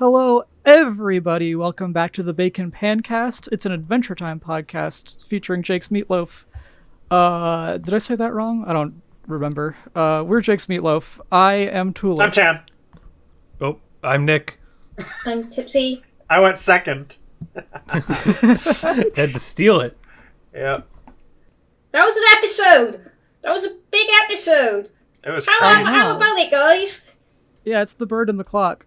Hello, everybody. Welcome back to the Bacon Pancast. It's an Adventure Time podcast featuring Jake's Meatloaf. Did I say that wrong? I don't remember. We're Jake's Meatloaf. I am Tulip. I'm Chan. Oh, I'm Nick. I'm Tipsy. I went second. Had to steal it. Yep. That was an episode. That was a big episode. It was How about it, guys? Yeah, it's the bird and the clock.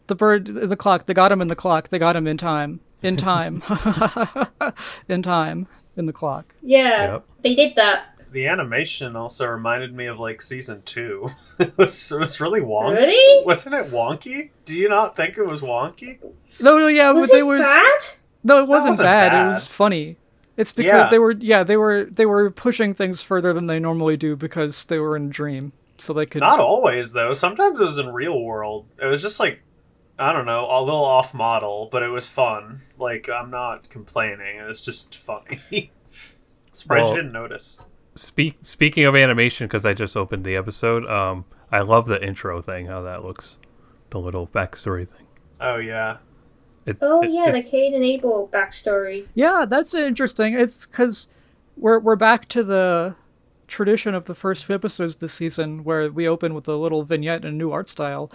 The bird in the clock. They got him in the clock. They got him in time. In time. In time. In the clock. Yeah, Yep. They did that. The animation also reminded me of like season 2. It was really wonky. Really? Wasn't it wonky? Do you not think it was wonky? No, yeah, Was but it bad? No, it wasn't bad. bad. It was funny. It's because Yeah. they were pushing things further than they normally do because they were in a dream, so they could. Not always though. Sometimes it was in real world. It was just like, I don't know, a little off model, but it was fun. Like, I'm not complaining. It was just funny. Surprised you didn't notice. Speaking of animation, because I just opened the episode, I love the intro thing, how that looks. The little backstory thing. Oh yeah. The Cain and Abel backstory. Yeah, that's interesting. It's because we're back to the tradition of the first few episodes this season, where we open with a little vignette and a new art style.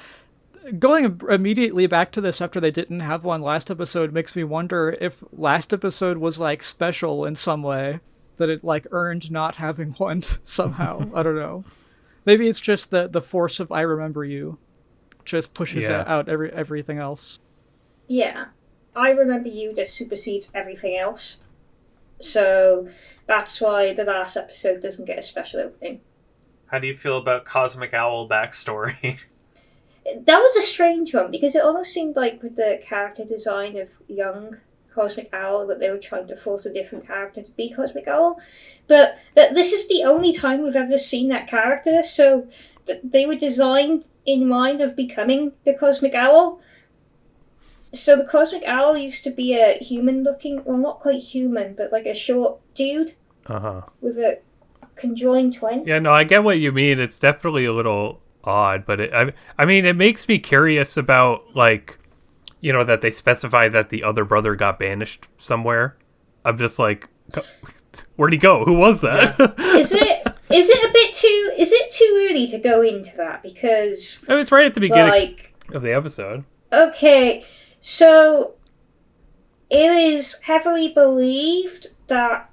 Going immediately back to this after they didn't have one last episode makes me wonder if last episode was like special in some way, that it like earned not having one somehow. I don't know. Maybe it's just the force of I Remember You just pushes out everything else. Yeah. I Remember You just supersedes everything else. So that's why the last episode doesn't get a special opening. How do you feel about Cosmic Owl backstory? That was a strange one because it almost seemed like with the character design of young Cosmic Owl that they were trying to force a different character to be Cosmic Owl. But this is the only time we've ever seen that character, so they were designed in mind of becoming the Cosmic Owl. So the Cosmic Owl used to be a human-looking, well, not quite human, but like a short dude with a conjoined twin. Yeah, no, I get what you mean. It's definitely a little odd, but I mean, it makes me curious about, like, you know, that they specify that the other brother got banished somewhere. I'm just like, where'd he go? Who was that? Is it too early to go into that? Because It was right at the beginning of the episode. Okay, so it is heavily believed that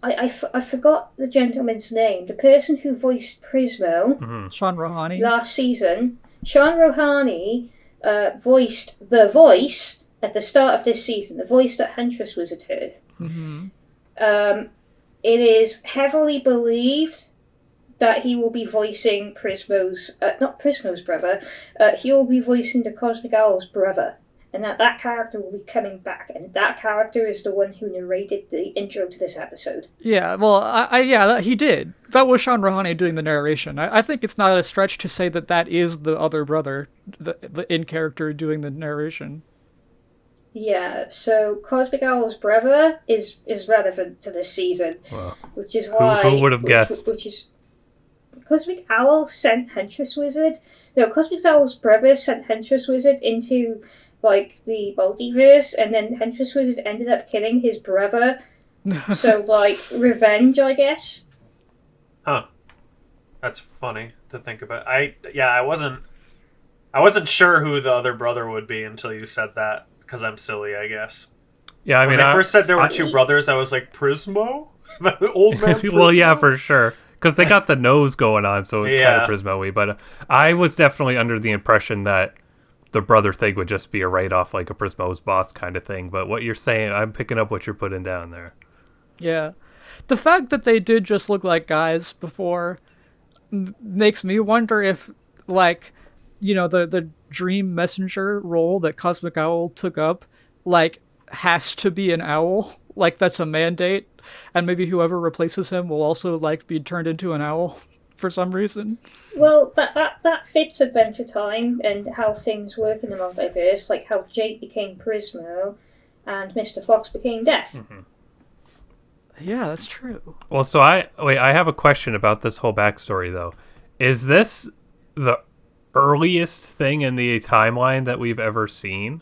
I forgot the gentleman's name. The person who voiced Prismo Sean Rohani last season, Sean Rohani, voiced the voice at the start of this season, the voice that Huntress Wizard heard. Mm-hmm. It is heavily believed that he will be voicing Prismo's, not Prismo's brother, he will be voicing the Cosmic Owl's brother. And that character will be coming back, and that character is the one who narrated the intro to this episode. Yeah, well, he did. That was Sean Rohani doing the narration. I think it's not a stretch to say that is the other brother, the in-character doing the narration. Yeah, so Cosmic Owl's brother is relevant to this season, which is why... Who would have guessed? Which is... Cosmic Owl sent Huntress Wizard... No, Cosmic Owl's brother sent Huntress Wizard into, like, the multiverse, and then Huntress Wizard ended up killing his brother. So, like, revenge, I guess. Huh. That's funny to think about. I wasn't sure who the other brother would be until you said that, because I'm silly, I guess. Yeah, I mean, when they first said there were two brothers, I was like, Prismo? Old man Prismo? Well, yeah, for sure. Because they got the nose going on, so it's kind of Prismo-y. But I was definitely under the impression that the brother thing would just be a write-off, like a Prismo's boss kind of thing. But what you're saying, I'm picking up what you're putting down there. Yeah. The fact that they did just look like guys before makes me wonder if, like, you know, the dream messenger role that Cosmic Owl took up, like, has to be an owl. Like, that's a mandate. And maybe whoever replaces him will also, like, be turned into an owl for some reason. Well, that fits Adventure Time and how things work in the multiverse, like how Jake became Prismo and Mr. Fox became Death. Mm-hmm. Yeah, that's true. Well, so I have a question about this whole backstory, though. Is this earliest thing in the timeline that we've ever seen?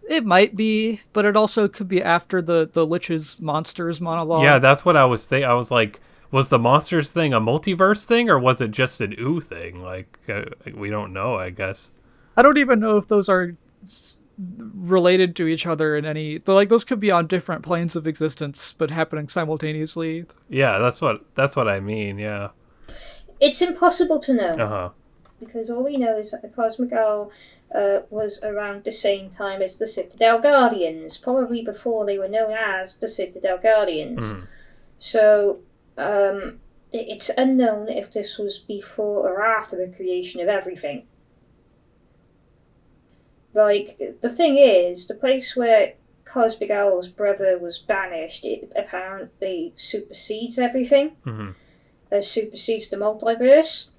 It might be, but it also could be after the Lich's monsters monologue. Yeah, that's what I was thinking. I was like, was the monsters thing a multiverse thing, or was it just an ooh thing? Like, we don't know, I guess. I don't even know if those are related to each other in any... Like, those could be on different planes of existence, but happening simultaneously. Yeah, that's what I mean, yeah. It's impossible to know. Uh-huh. Because all we know is that the Cosmic Owl was around the same time as the Citadel Guardians, probably before they were known as the Citadel Guardians. Mm. So, it's unknown if this was before or after the creation of everything. Like, the thing is, the place where Cosmic Owl's brother was banished, it apparently supersedes everything. Mm-hmm. Supersedes the multiverse.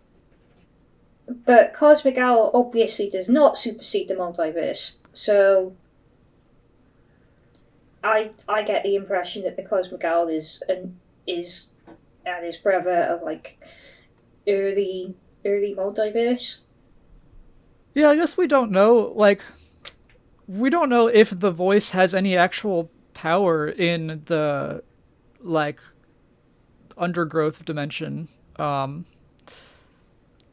But Cosmic Owl obviously does not supersede the multiverse. So, I get the impression that the Cosmic Owl is and his brother of like early multiverse. Yeah, I guess we don't know. Like, we don't know if the voice has any actual power in the like undergrowth dimension.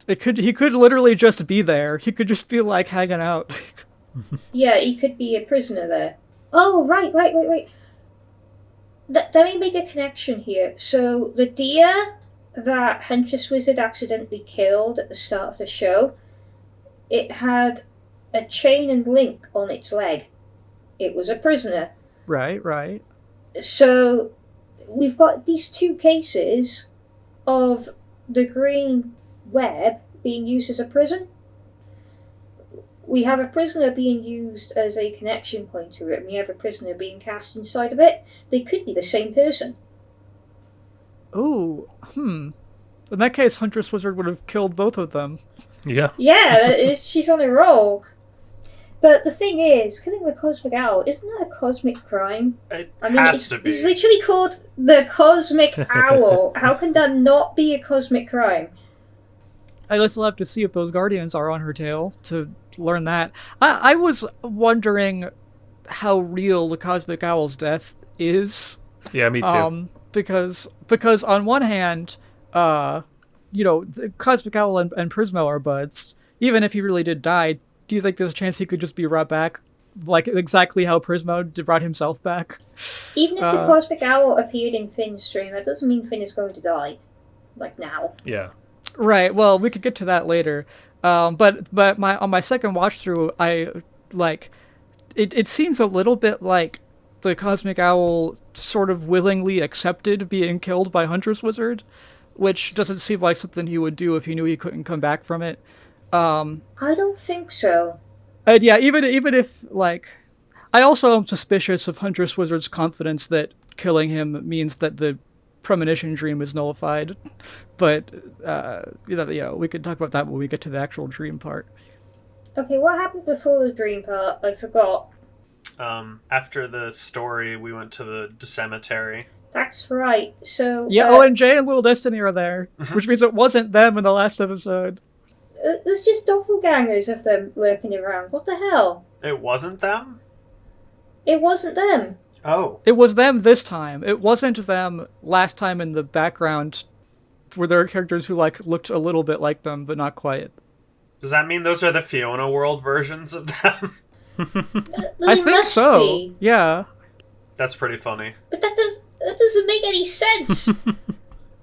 He could literally just be there. He could just be like hanging out. Yeah, he could be a prisoner there. Oh, right. Let me make a connection here. So the deer that Huntress Wizard accidentally killed at the start of the show, it had a chain and link on its leg. It was a prisoner. Right. So we've got these two cases of the green web being used as a prison. We have a prisoner being used as a connection point to it, and we have a prisoner being cast inside of it. They could be the same person. Ooh, In that case, Huntress Wizard would have killed both of them. Yeah. Yeah, she's on a roll. But the thing is, killing the Cosmic Owl, isn't that a cosmic crime? It has to be. It's literally called the Cosmic Owl. How can that not be a cosmic crime? I guess we'll have to see if those Guardians are on her tail to learn that. I was wondering how real the Cosmic Owl's death is. Yeah, me too. Because on one hand, the Cosmic Owl and Prismo are buds. Even if he really did die, do you think there's a chance he could just be brought back? Like exactly how Prismo brought himself back? Even if the Cosmic Owl appeared in Finn's stream, that doesn't mean Finn is going to die. Like now. Yeah. Right. Well, we could get to that later. But on my second watch through, I like it seems a little bit like the Cosmic Owl sort of willingly accepted being killed by Huntress Wizard, which doesn't seem like something he would do if he knew he couldn't come back from it. I don't think so. And yeah, even if like, I also am suspicious of Huntress Wizard's confidence that killing him means that the premonition dream is nullified, but we can talk about that when we get to the actual dream part. Okay, what happened before the dream part? I forgot. After the story, we went to the cemetery. That's right. So yeah, and Jay and Little Destiny are there, which means it wasn't them in the last episode. There's just doppelgangers of them lurking around. What the hell? It wasn't them? It wasn't them. Oh. It was them this time. It wasn't them last time in the background, where there are characters who like looked a little bit like them, but not quite. Does that mean those are the Fiona World versions of them? I think so. Be. Yeah. That's pretty funny. But that doesn't make any sense.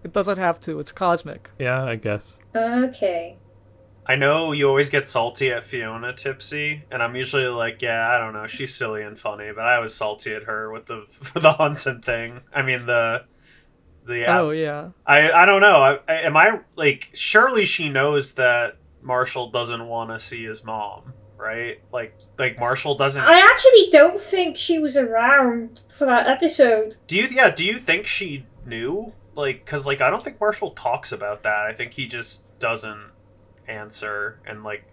It doesn't have to. It's cosmic. Yeah, I guess. Okay. I know you always get salty at Fiona, Tipsy, and I'm usually like, yeah, I don't know, she's silly and funny, but I was salty at her with the Hunson thing. I mean, the oh, yeah. I don't know. Am I, like, surely she knows that Marshall doesn't want to see his mom, right? Like Marshall doesn't... I actually don't think she was around for that episode. Do you think she knew? Like, because, like, I don't think Marshall talks about that. I think he just doesn't answer, and, like...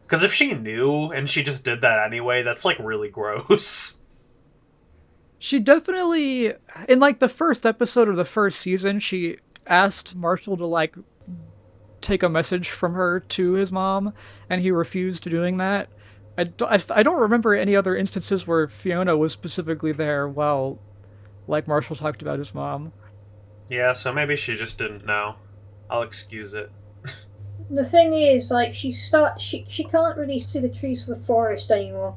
Because if she knew, and she just did that anyway, that's, like, really gross. She definitely... In, like, the first episode of the first season, she asked Marshall to, like, take a message from her to his mom, and he refused doing that. I don't remember any other instances where Fiona was specifically there while, like, Marshall talked about his mom. Yeah, so maybe she just didn't know. I'll excuse it. The thing is, like, she can't really see the trees of the forest anymore.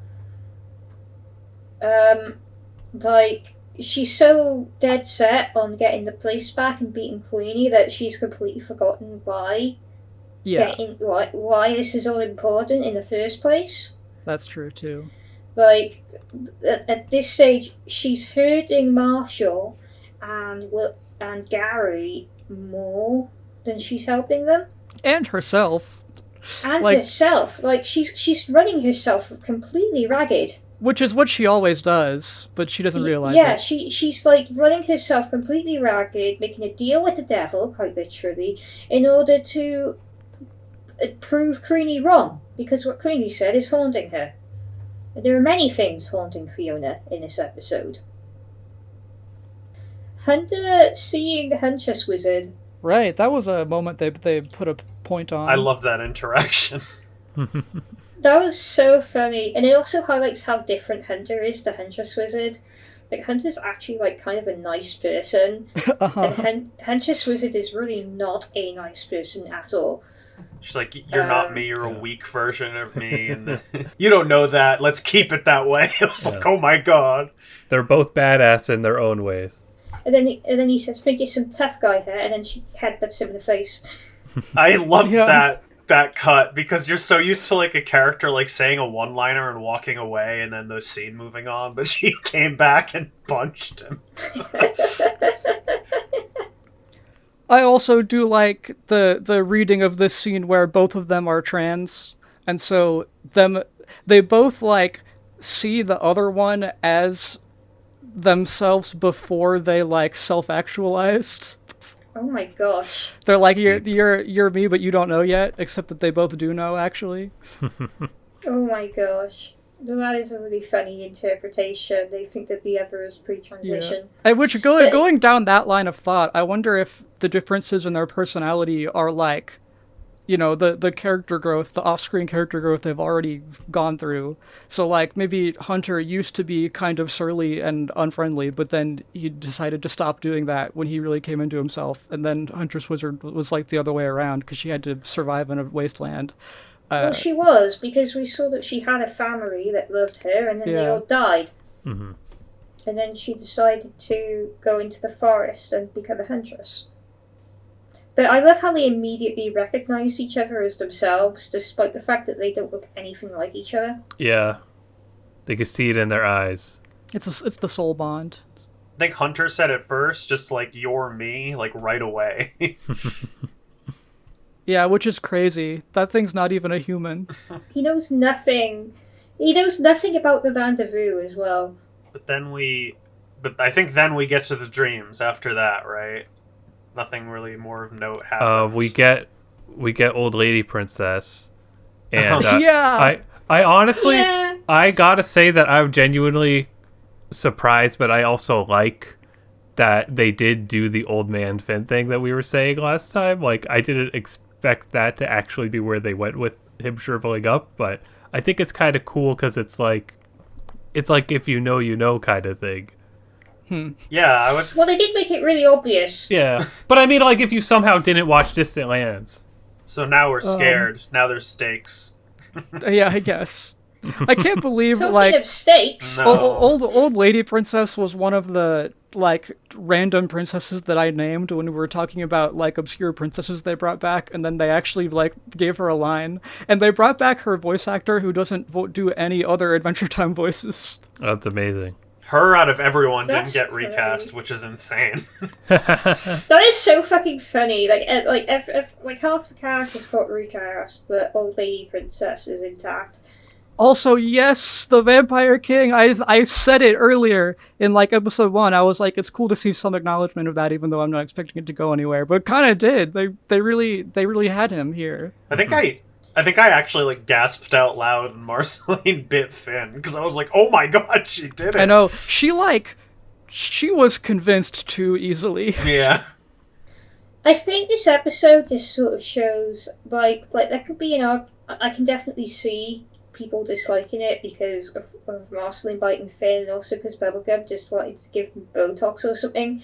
Like, she's so dead set on getting the place back and beating Queenie that she's completely forgotten why this is all important in the first place. That's true, too. Like, at this stage, she's hurting Marshall and Gary more than she's helping them. And herself. And herself. Like, she's running herself completely ragged. Which is what she always does, but she doesn't realize it. Yeah, she's like running herself completely ragged, making a deal with the devil, quite literally, in order to prove Queenie wrong, because what Queenie said is haunting her. And there are many things haunting Fiona in this episode. Hunter seeing the Huntress Wizard. Right, that was a moment they put a point on. I love that interaction. That was so funny, and it also highlights how different Hunter is to Huntress Wizard. Like, Hunter's actually, like, kind of a nice person, and Huntress Wizard is really not a nice person at all. She's like, you're not me, you're a weak version of me, and you don't know that, let's keep it that way. I was like, oh my god. They're both badass in their own ways. And then he says, think you're some tough guy here, and then she headbutts him in the face. I love that cut, because you're so used to, like, a character, like, saying a one-liner and walking away and then the scene moving on, but she came back and punched him. I also do like the reading of this scene where both of them are trans, and so they both, like, see the other one as themselves before they, like, self-actualized. Oh my gosh. They're like, you're me, but you don't know yet, except that they both do know, actually. Oh my gosh. That is a really funny interpretation. They think that the other is pre-transition. Yeah. Which, going down that line of thought, I wonder if the differences in their personality are like, you know, the character growth, the off-screen character growth they've already gone through. So, like, maybe Hunter used to be kind of surly and unfriendly, but then he decided to stop doing that when he really came into himself. And then Huntress Wizard was, like, the other way around, because she had to survive in a wasteland. Well, she was, because we saw that she had a family that loved her, and then they all died. Mm-hmm. And then she decided to go into the forest and become a huntress. But I love how they immediately recognize each other as themselves, despite the fact that they don't look anything like each other. Yeah. They can see it in their eyes. It's the soul bond. I think Hunter said it first, just like, you're me, like, right away. Yeah, which is crazy. That thing's not even a human. He knows nothing. He knows nothing about the rendezvous as well. But I think then we get to the dreams after that, right? Nothing really more of note happens. We get Old Lady Princess, and yeah. I honestly, I gotta say that I'm genuinely surprised, but I also like that they did do the old man Finn thing that we were saying last time. Like, I didn't expect that to actually be where they went with him shriveling up, but I think it's kind of cool because it's like if you know kind of thing. Yeah, Well, they did make it really obvious. Yeah, but I mean, like, if you somehow didn't watch Distant Lands. So now we're scared. Now there's stakes. Yeah, I guess. I can't believe, Talking like, of stakes. No. old Lady Princess was one of the, like, random princesses that I named when we were talking about, like, obscure princesses they brought back, and then they actually, like, gave her a line. And they brought back her voice actor who doesn't do any other Adventure Time voices. That's amazing. Her out of everyone That's didn't get recast, great. which is insane. That is so fucking funny. Like if half the characters got recast, but Old Lady Princess is intact. Also, yes, the Vampire King. I said it earlier in, like, episode 1. I was like, it's cool to see some acknowledgement of that, even though I'm not expecting it to go anywhere. But kind of did. They really had him here. I think I actually, like, gasped out loud when Marceline bit Finn, because I was like, oh my god, she did it. I know. She was convinced too easily. Yeah. I think this episode just sort of shows like there could be an arc. I can definitely see people disliking it because of Marceline biting Finn, and also because Bubblegum just wanted to give him Botox or something.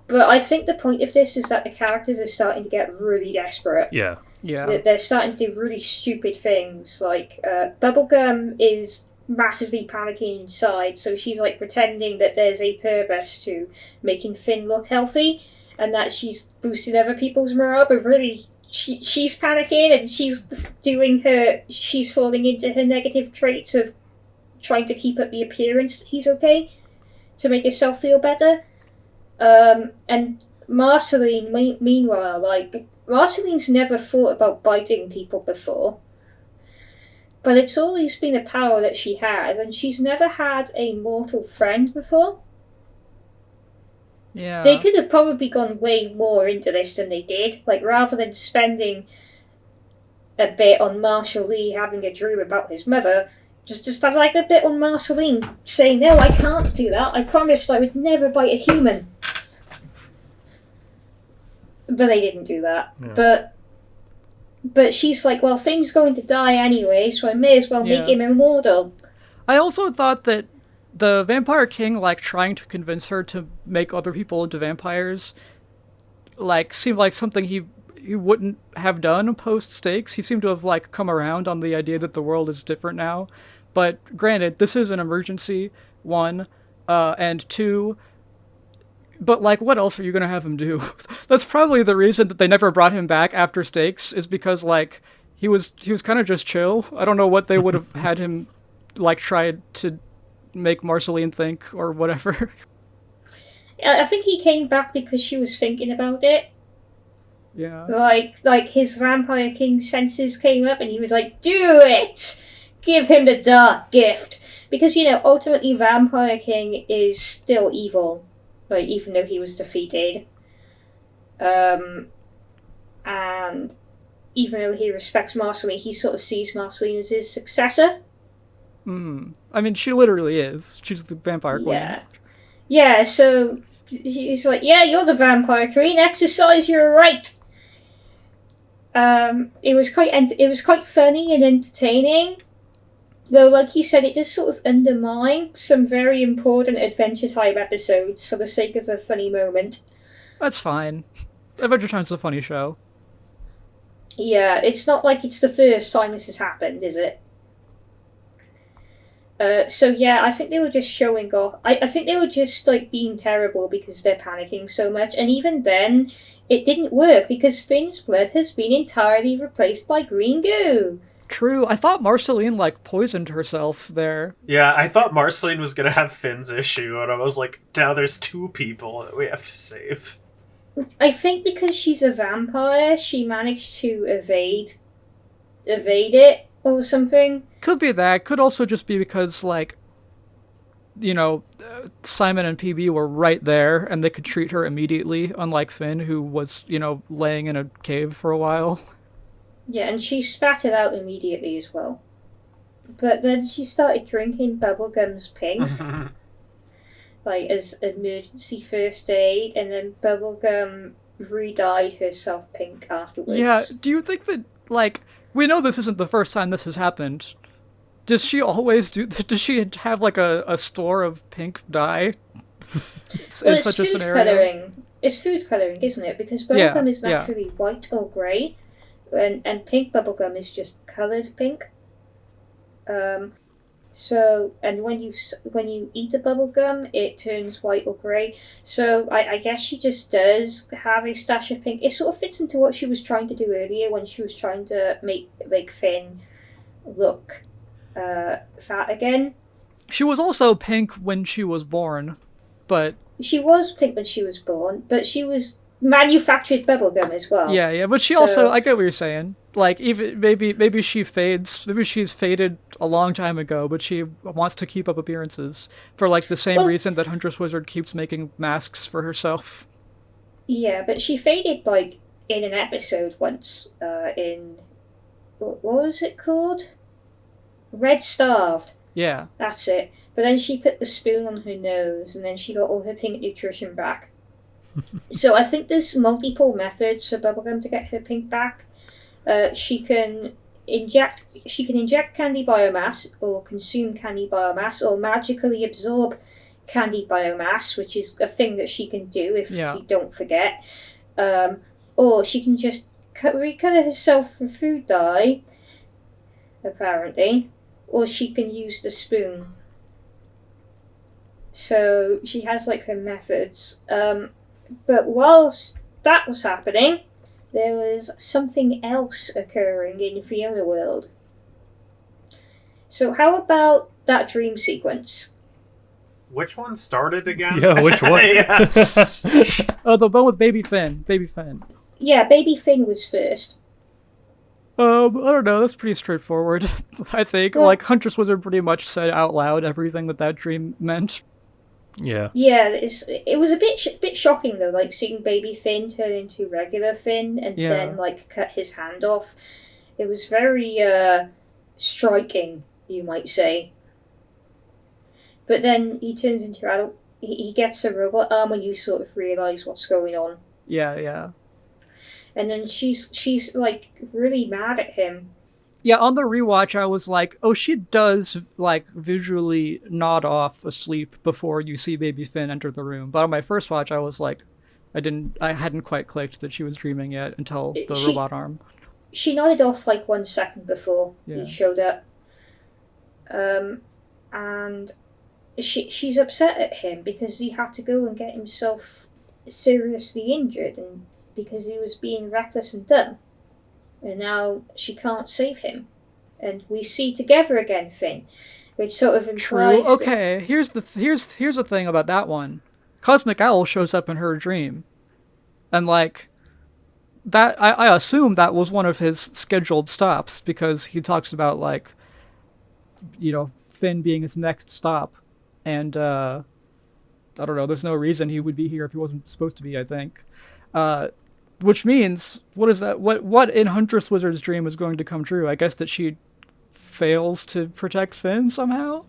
But I think the point of this is that the characters are starting to get really desperate. Yeah. Yeah. They're starting to do really stupid things. Like, Bubblegum is massively panicking inside, so she's like pretending that there's a purpose to making Finn look healthy, and that she's boosting other people's morale, but really she's panicking and she's falling into her negative traits of trying to keep up the appearance that he's okay to make herself feel better. And Marceline, meanwhile, like, Marceline's never thought about biting people before, but it's always been a power that she has, and she's never had a mortal friend before. Yeah. They could have probably gone way more into this than they did. Like, rather than spending a bit on Marshall Lee having a dream about his mother, just have like a bit on Marceline saying, no, I can't do that. I promised I would never bite a human. But they didn't do that. Yeah. But she's like, well, Finn's going to die anyway, so I may as well make him immortal. I also thought that the Vampire King, like, trying to convince her to make other people into vampires, like, seemed like something he wouldn't have done post Stakes. He seemed to have, like, come around on the idea that the world is different now. But granted, this is an emergency, 1, and 2. But, like, what else are you going to have him do? That's probably the reason that they never brought him back after Stakes, is because, like, he was kind of just chill. I don't know what they would have had him, like, try to make Marceline think or whatever. I think he came back because she was thinking about it. Yeah. Like his Vampire King senses came up and he was like, do it! Give him the dark gift! Because, you know, ultimately Vampire King is still evil. Like, even though he was defeated. And even though he respects Marceline, he sort of sees Marceline as his successor. I mean, she literally is. She's the Vampire Queen. Yeah. Yeah, so he's like, yeah, you're the Vampire Queen, exercise your right! It was quite funny and entertaining. Though, like you said, it does sort of undermine some very important Adventure Time episodes for the sake of a funny moment. That's fine. Adventure Time's a funny show. Yeah, it's not like it's the first time this has happened, is it? So yeah, I think they were just showing off. I think they were just, like, being terrible because they're panicking so much. And even then, it didn't work because Finn's blood has been entirely replaced by green goo. True. I thought Marceline, like, poisoned herself there. Yeah, I thought Marceline was gonna have Finn's issue, and I was like, now there's 2 people that we have to save. I think because she's a vampire, she managed to evade it or something. Could be that. Could also just be because, like, you know, Simon and PB were right there, and they could treat her immediately, unlike Finn, who was, you know, laying in a cave for a while. Yeah, and she spat it out immediately as well. But then she started drinking Bubblegum's pink, like, as emergency first aid, and then Bubblegum re-dyed herself pink afterwards. Yeah, do you think that, like, we know this isn't the first time this has happened. Does she always does she have, like, a store of pink dye? Well, it's food colouring. It's food colouring, isn't it? Because Bubblegum is naturally white or grey, and pink Bubblegum is just coloured pink. So, and when you eat the bubblegum, it turns white or grey. So I guess she just does have a stash of pink. It sort of fits into what she was trying to do earlier when she was trying to make Finn look fat again. She was also pink when she was born, but... She was pink when she was born, but she was manufactured bubblegum as well. Yeah, but she also... I get what you're saying. Like, even maybe she fades. Maybe she's faded a long time ago, but she wants to keep up appearances for, like, the same reason that Huntress Wizard keeps making masks for herself. Yeah, but she faded, like, in an episode once, in... What was it called? Red Starved. Yeah. That's it. But then she put the spoon on her nose, and then she got all her pink nutrition back. So I think there's multiple methods for Bubblegum to get her pink back. She can inject candy biomass, or consume candy biomass, or magically absorb candy biomass, which is a thing that she can do if you don't forget. Or she can just recover herself from food dye, apparently, or she can use the spoon. So she has like her methods. But whilst that was happening, there was something else occurring in Fiona World. So how about that dream sequence? Which one started again? Yeah, which one? Oh, the one with Baby Finn. Baby Finn. Yeah, Baby Finn was first. I don't know. That's pretty straightforward. I think like Huntress Wizard pretty much said out loud everything that dream meant. Yeah. Yeah, it was a bit shocking though, like seeing Baby Finn turn into regular Finn and then like cut his hand off. It was very striking, you might say. But then he turns into adult. He gets a robot arm, and you sort of realise what's going on. Yeah. And then she's like really mad at him. Yeah, on the rewatch, I was like, oh, she does like visually nod off asleep before you see Baby Finn enter the room. But on my first watch, I was like, I hadn't quite clicked that she was dreaming yet until the robot arm. She nodded off like 1 second before he showed up. And she's upset at him because he had to go and get himself seriously injured, and because he was being reckless and dumb. And now she can't save him. And we see together again, Finn, which sort of implies... True. Okay, here's the thing about that one. Cosmic Owl shows up in her dream. And like, that I assume that was one of his scheduled stops, because he talks about like, you know, Finn being his next stop. And I don't know, there's no reason he would be here if he wasn't supposed to be, I think. Which means, what is that? What in Huntress Wizard's dream is going to come true? I guess that she fails to protect Finn somehow?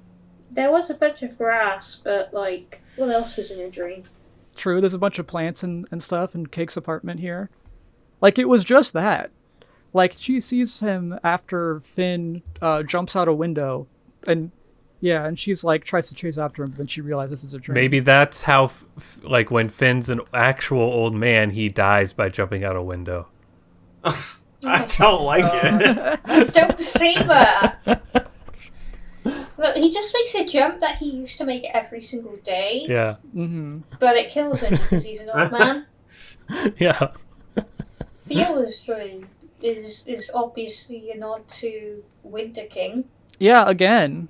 There was a bunch of grass, but like, what else was in her dream? True, there's a bunch of plants and stuff in Cake's apartment here. Like, it was just that. Like, she sees him after Finn jumps out a window, and she's like, tries to chase after him, but then she realizes it's a dream. Maybe that's how, like, when Finn's an actual old man, he dies by jumping out a window. I don't like it. Don't say that! Look, he just makes a jump that he used to make every single day. Yeah. Mm-hmm. But it kills him because he's an old man. Yeah. Fiona's dream is obviously a nod to Winter King. Yeah, again.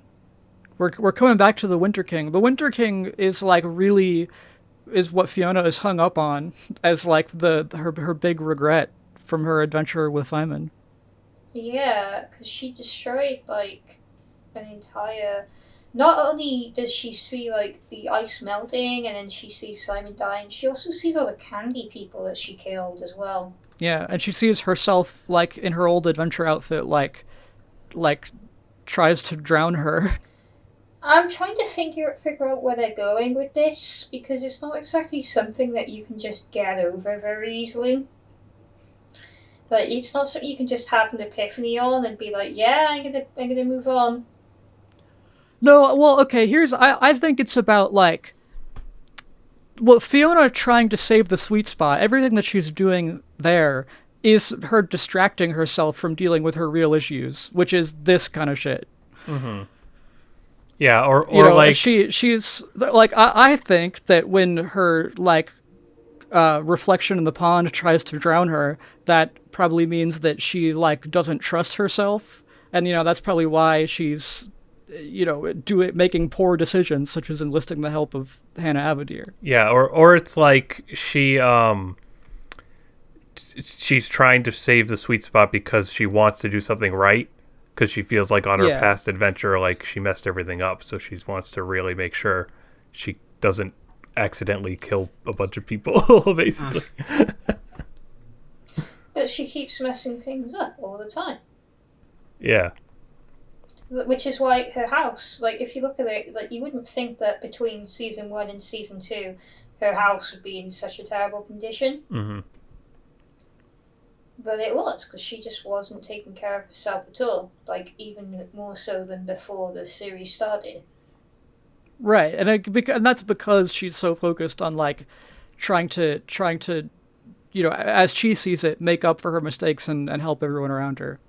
We're coming back to the Winter King. The Winter King is like really is what Fiona is hung up on as like her big regret from her adventure with Simon. Yeah, because she destroyed like an entire... Not only does she see like the ice melting and then she sees Simon dying, she also sees all the candy people that she killed as well. Yeah, and she sees herself like in her old adventure outfit like tries to drown her. I'm trying to figure out where they're going with this, because it's not exactly something that you can just get over very easily. Like, it's not something you can just have an epiphany on and be like, yeah, I'm gonna move on. No, well, okay, I think it's about, like, well, Fiona trying to save the sweet spot, everything that she's doing there is her distracting herself from dealing with her real issues, which is this kind of shit. Mm-hmm. Yeah, or you know, like... She's, like, I think that when her, like, reflection in the pond tries to drown her, that probably means that she, like, doesn't trust herself, and, you know, that's probably why she's... you know, making poor decisions, such as enlisting the help of Hannah Avadir. Yeah, or it's like she's trying to save the sweet spot because she wants to do something right, because she feels like on her past adventure, like, she messed everything up, so she wants to really make sure she doesn't accidentally kill a bunch of people, basically. But she keeps messing things up all the time. Yeah. Which is why her house, like, if you look at it, like, you wouldn't think that between season 1 and season 2, her house would be in such a terrible condition. Mm-hmm. But it was, because she just wasn't taking care of herself at all. Like, even more so than before the series started. Right, and that's because she's so focused on, like, trying to, you know, as she sees it, make up for her mistakes and help everyone around her.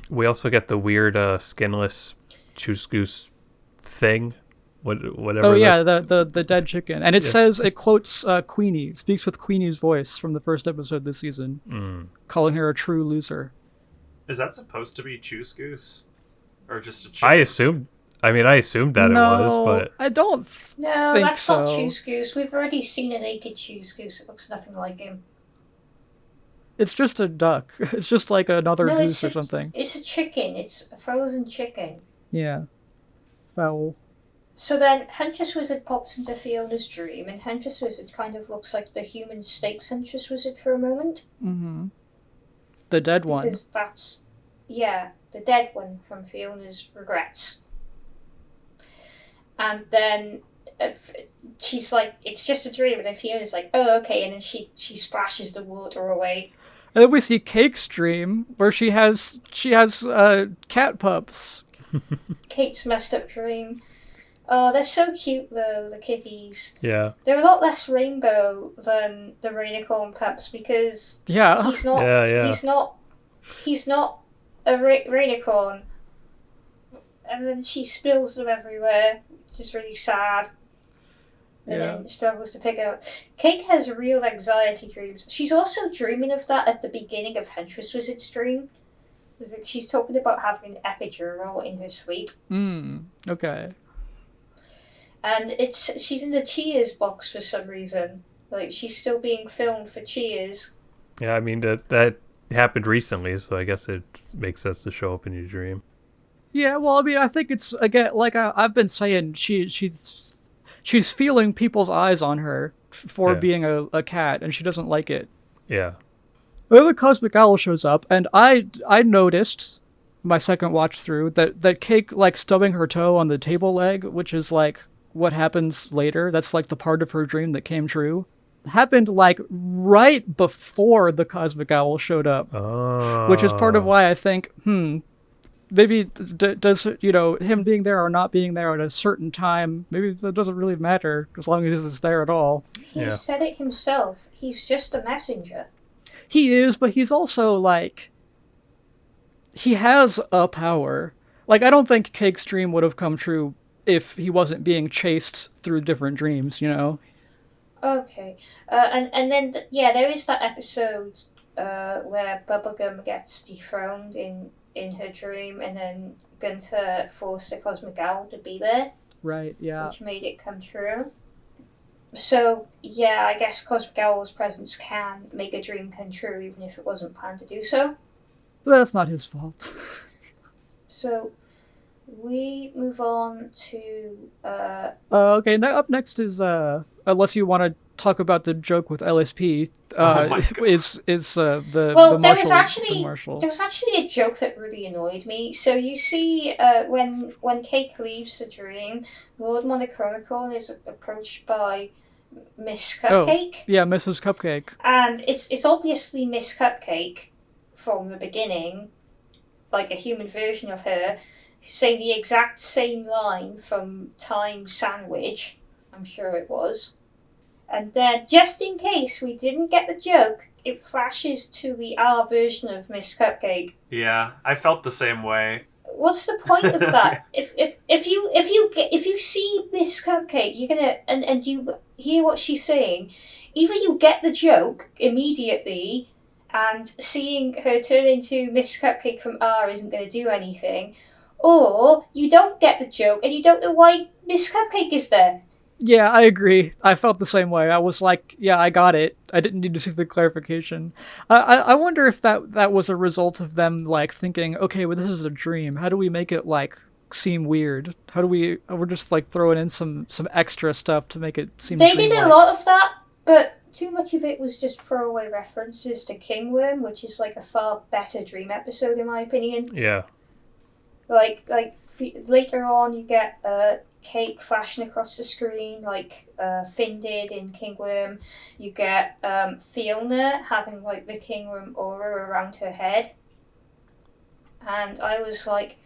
We also get the weird skinless goose thing. Whatever. Oh yeah, the dead chicken, and it says, it quotes Queenie, speaks with Queenie's voice from the first episode this season, calling her a true loser. Is that supposed to be Choose Goose, or just a chicken? I assumed that it was, but I don't. No, think that's not so. Choose Goose. We've already seen a naked Choose Goose. It looks nothing like him. It's just a duck. It's just like another No, goose or something. It's a chicken. It's a frozen chicken. Yeah, foul. So then Huntress Wizard pops into Fiona's dream, and Huntress Wizard kind of looks like the human stakes Huntress Wizard for a moment. Mm-hmm. The dead one. Because that's, yeah, the dead one from Fiona's Regrets. And then she's like, it's just a dream, and then Fiona's like, oh, okay, and then she splashes the water away. And then we see Cake's dream, where she has cat pups. Kate's messed up dream. Oh, they're so cute though, the kitties. yeah. They're a lot less rainbow than the Rainicorn pups because Yeah. he's not. Yeah. He's not a Rainicorn. And then she spills them everywhere, which is really sad. And then struggles to pick up. Cake has real anxiety dreams. She's also dreaming of that at the beginning of Huntress Wizard's dream. She's talking about having an epidural in her sleep. Okay. And she's in the Cheers box for some reason. Like, she's still being filmed for Cheers. Yeah, I mean, that happened recently, so I guess it makes sense to show up in your dream. Yeah, well, I mean, I think it's, again, like I've been saying, she's feeling people's eyes on her for being a cat, and she doesn't like it. Yeah. Then the Cosmic Owl shows up, and I noticed, my second watch through, that Cake, like, stubbing her toe on the table leg, which is, like, what happens later. That's, like, the part of her dream that came true. Happened, like, right before the Cosmic Owl showed up. Oh. Which is part of why I think, maybe does, you know, him being there or not being there at a certain time, maybe that doesn't really matter as long as it's there at all. He said it himself. He's just a messenger. He is, but he's also, like, he has a power. Like, I don't think Cake's dream would have come true if he wasn't being chased through different dreams, you know? Okay. And then, there is that episode where Bubblegum gets dethroned in her dream, and then Gunther forced the Cosmic Owl to be there. Right, yeah. Which made it come true. So, yeah, I guess Cosmic Owl's presence can make a dream come true, even if it wasn't planned to do so. But that's not his fault. So, we move on to... okay, now up next is, unless you want to talk about the joke with LSP, is the Marshall. There was actually a joke that really annoyed me. So you see, when Cake leaves the dream, Lord Monochronicorn is approached by Miss Cupcake. Oh, yeah, Mrs. Cupcake. And it's obviously Miss Cupcake from the beginning, like a human version of her, saying the exact same line from Time Sandwich. I'm sure it was. And then, just in case we didn't get the joke, it flashes to the R version of Miss Cupcake. Yeah, I felt the same way. What's the point of that? if you see Miss Cupcake, you're gonna and you hear what she's saying, either you get the joke immediately, and seeing her turn into Miss Cupcake from R isn't gonna do anything, or you don't get the joke and you don't know why Miss Cupcake is there. Yeah, I agree. I felt the same way. I was like, yeah, I got it. I didn't need to see the clarification. I wonder if that was a result of them, like, thinking, okay, well, this is a dream. How do we make it, like, seem weird? We're just, like, throwing in some extra stuff to make it seem They dreamlike. did a lot of that, but too much of it was just throwaway references to Kingworm, which is, like, a far better dream episode, in my opinion. Yeah. Like later on, you get Cake flashing across the screen like Finn did in Kingworm. You get Fiona having like the Kingworm aura around her head. And I was like,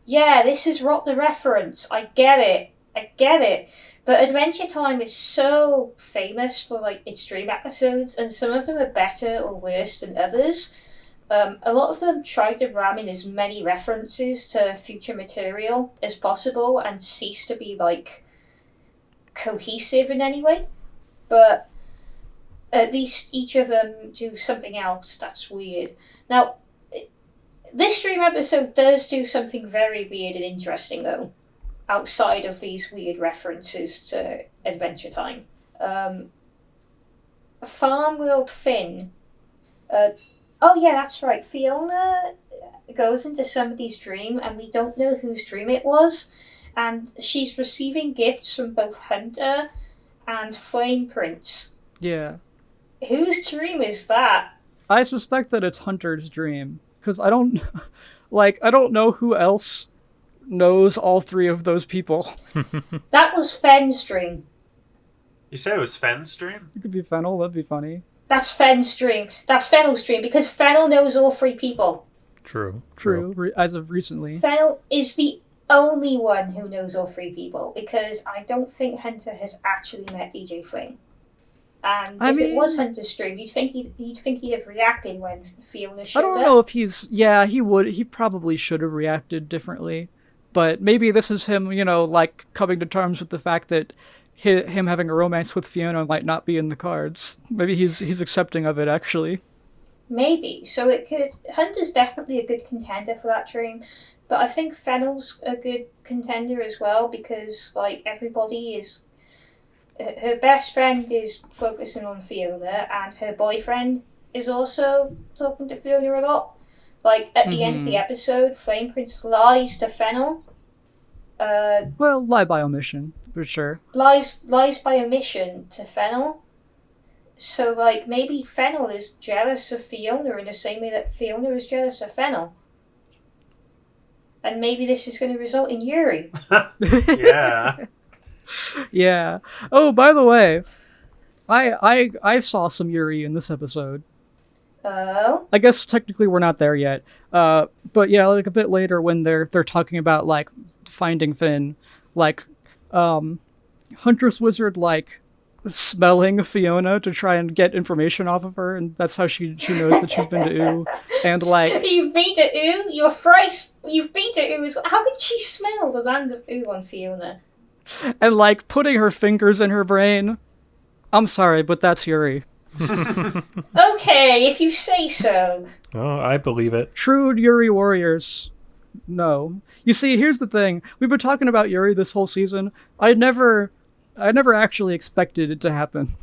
yeah, this is Rot the reference. I get it. But Adventure Time is so famous for like its dream episodes, and some of them are better or worse than others. A lot of them try to ram in as many references to future material as possible and cease to be like cohesive in any way. But at least each of them do something else that's weird. Now, this dream episode does do something very weird and interesting, though, outside of these weird references to Adventure Time. Farm World Finn. Oh yeah, that's right. Fiona goes into somebody's dream, and we don't know whose dream it was, and she's receiving gifts from both Hunter and Flame Prince. Yeah. Whose dream is that? I suspect that it's Hunter's dream, because I don't know who else knows all three of those people. That was Fenn's dream. You say it was Fenn's dream? It could be Fennel, that'd be funny. That's Fenn's dream. That's Fennel's dream, because Fennel knows all three people. True. As of recently. Fennel is the only one who knows all three people, because I don't think Hunter has actually met DJ Flame. And if it was Hunter's dream, you'd think he'd have reacted when Fiona showed up. I don't know if he would. He probably should have reacted differently. But maybe this is him, like coming to terms with the fact that him having a romance with Fiona might not be in the cards. Maybe he's accepting of it, actually. Maybe. So Hunter's definitely a good contender for that dream. But I think Fennel's a good contender as well, because, like, everybody is... Her best friend is focusing on Fiona, and her boyfriend is also talking to Fiona a lot. Like, at the end of the episode, Flame Prince lies to Fennel. Well, lie by omission, for sure. Lies by omission to Fennel. So, like, maybe Fennel is jealous of Fiona in the same way that Fiona is jealous of Fennel. And maybe this is going to result in Yuri. Yeah. Yeah. Oh, by the way, I saw some Yuri in this episode. Oh? I guess technically we're not there yet. But yeah, like a bit later when they're talking about like finding Finn, like Huntress Wizard like smelling Fiona to try and get information off of her, and that's how she knows that she's been to Oo. And like You've been to Oo? You're thrice. You've been to Oo. How could she smell the land of Oo on Fiona? And like putting her fingers in her brain. I'm sorry, but that's Yuri. Okay, if you say so. Oh, I believe it. Shrewd Yuri warriors. No. You see, here's the thing. We've been talking about Yuri this whole season. I never actually expected it to happen.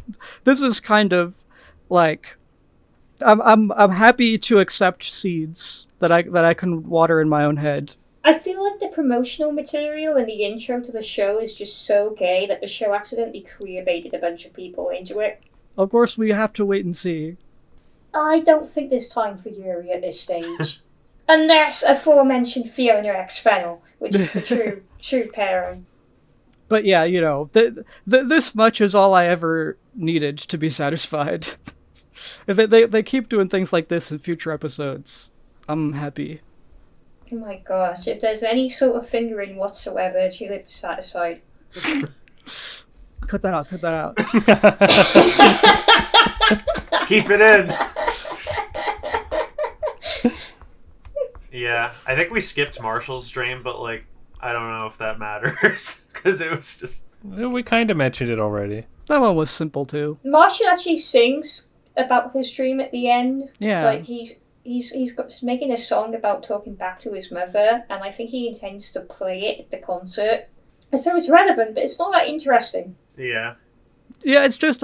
This is kind of like I'm happy to accept seeds that I can water in my own head. I feel like the promotional material in the intro to the show is just so gay that the show accidentally queer-baited a bunch of people into it. Of course, we have to wait and see. I don't think there's time for Yuri at this stage. Unless aforementioned Fiona X Fennel, which is the true pairing. But yeah, this much is all I ever needed to be satisfied. If they keep doing things like this in future episodes, I'm happy. Oh my gosh, if there's any sort of fingering whatsoever, Tulip is satisfied. Cut that out. Keep it in. Yeah, I think we skipped Marshall's dream, but like, I don't know if that matters because it was just. We kind of mentioned it already. That one was simple too. Marshall actually sings about his dream at the end. Yeah. Like he's making a song about talking back to his mother, and I think he intends to play it at the concert. So it's relevant, but it's not that interesting. Yeah. Yeah, it's just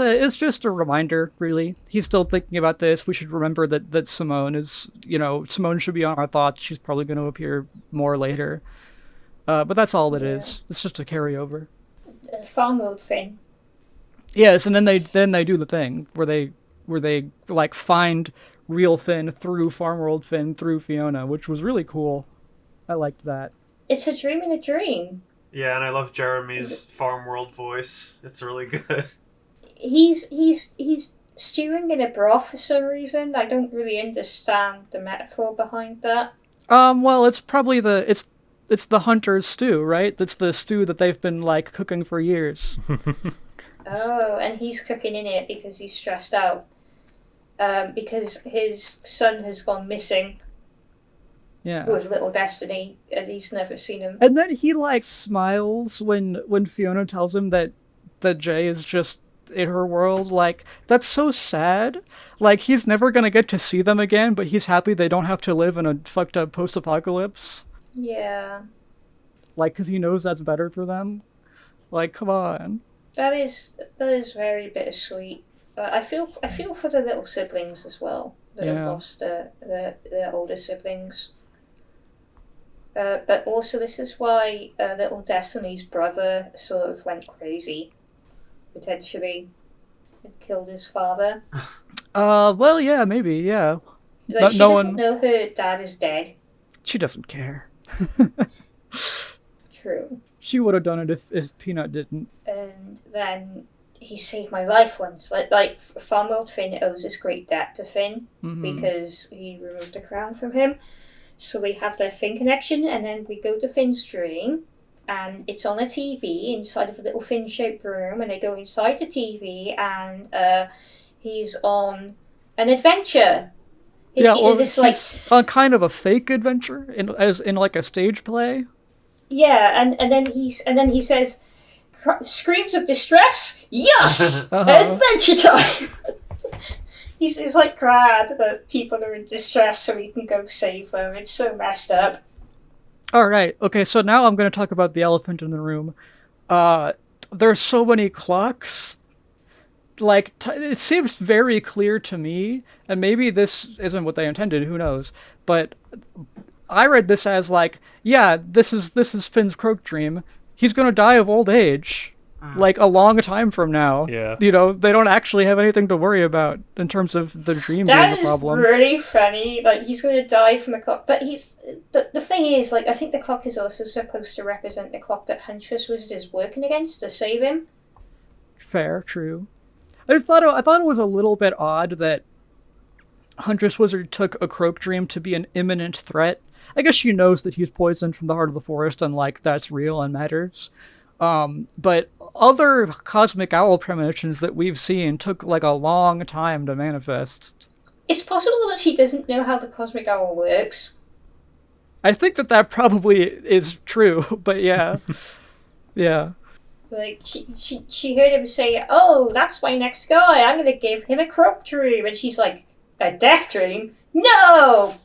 a reminder, really. He's still thinking about this. We should remember that Simone is, Simone should be on our thoughts. She's probably going to appear more later. But that's all it is. It's just a carryover. Farm World thing. Yes, and then they do the thing where they like find real Finn through Farm World Finn through Fiona, which was really cool. I liked that. It's a dream in a dream. Yeah, and I love Jeremy's farm world voice. It's really good. He's stewing in a broth for some reason. I don't really understand the metaphor behind that. Well, it's probably it's the hunter's stew, right? That's the stew that they've been like cooking for years. Oh, and he's cooking in it because he's stressed out. Because his son has gone missing. Yeah. With little Destiny, and he's never seen him. And then he like smiles when Fiona tells him that Jay is just in her world. Like, that's so sad. Like, he's never gonna get to see them again, but he's happy they don't have to live in a fucked up post-apocalypse. Yeah. Like, because he knows that's better for them. Like, come on. That is very bittersweet. I feel for the little siblings as well that have lost their older siblings. But also, this is why little Destiny's brother sort of went crazy, potentially, and killed his father. Well, yeah, maybe, yeah. Like, she doesn't know her dad is dead. She doesn't care. True. She would have done it if Peanut didn't. And then he saved my life once. Like Farmworld Finn owes this great debt to Finn because he removed the crown from him. So they have their Finn connection, and then we go to Finn's dream, and it's on a TV inside of a little Finn-shaped room, and they go inside the TV, and he's on an adventure. It's kind of a fake adventure, in like a stage play. Yeah, and then he says, screams of distress. Yes, adventure time. He's like glad that people are in distress so he can go save them. It's so messed up. All right. Okay, so now I'm going to talk about the elephant in the room. There's so many clocks. Like, it seems very clear to me, and maybe this isn't what they intended, who knows, but I read this as like, yeah, this is Finn's croak dream. He's going to die of old age. Like a long time from now. Yeah. You know, they don't actually have anything to worry about in terms of the dream being a problem. That is really funny. Like, he's going to die from a clock. But the thing is, like, I think the clock is also supposed to represent the clock that Huntress Wizard is working against to save him. Fair, true. I thought it was a little bit odd that Huntress Wizard took a croak dream to be an imminent threat. I guess she knows that he's poisoned from the heart of the forest and, like, that's real and matters. But other cosmic owl premonitions that we've seen took like a long time to manifest. It's possible that she doesn't know how the cosmic owl works. I think that probably is true, but yeah. Yeah. Like, she heard him say, oh, that's my next guy, I'm gonna give him a croak dream, and she's like, a death dream? No!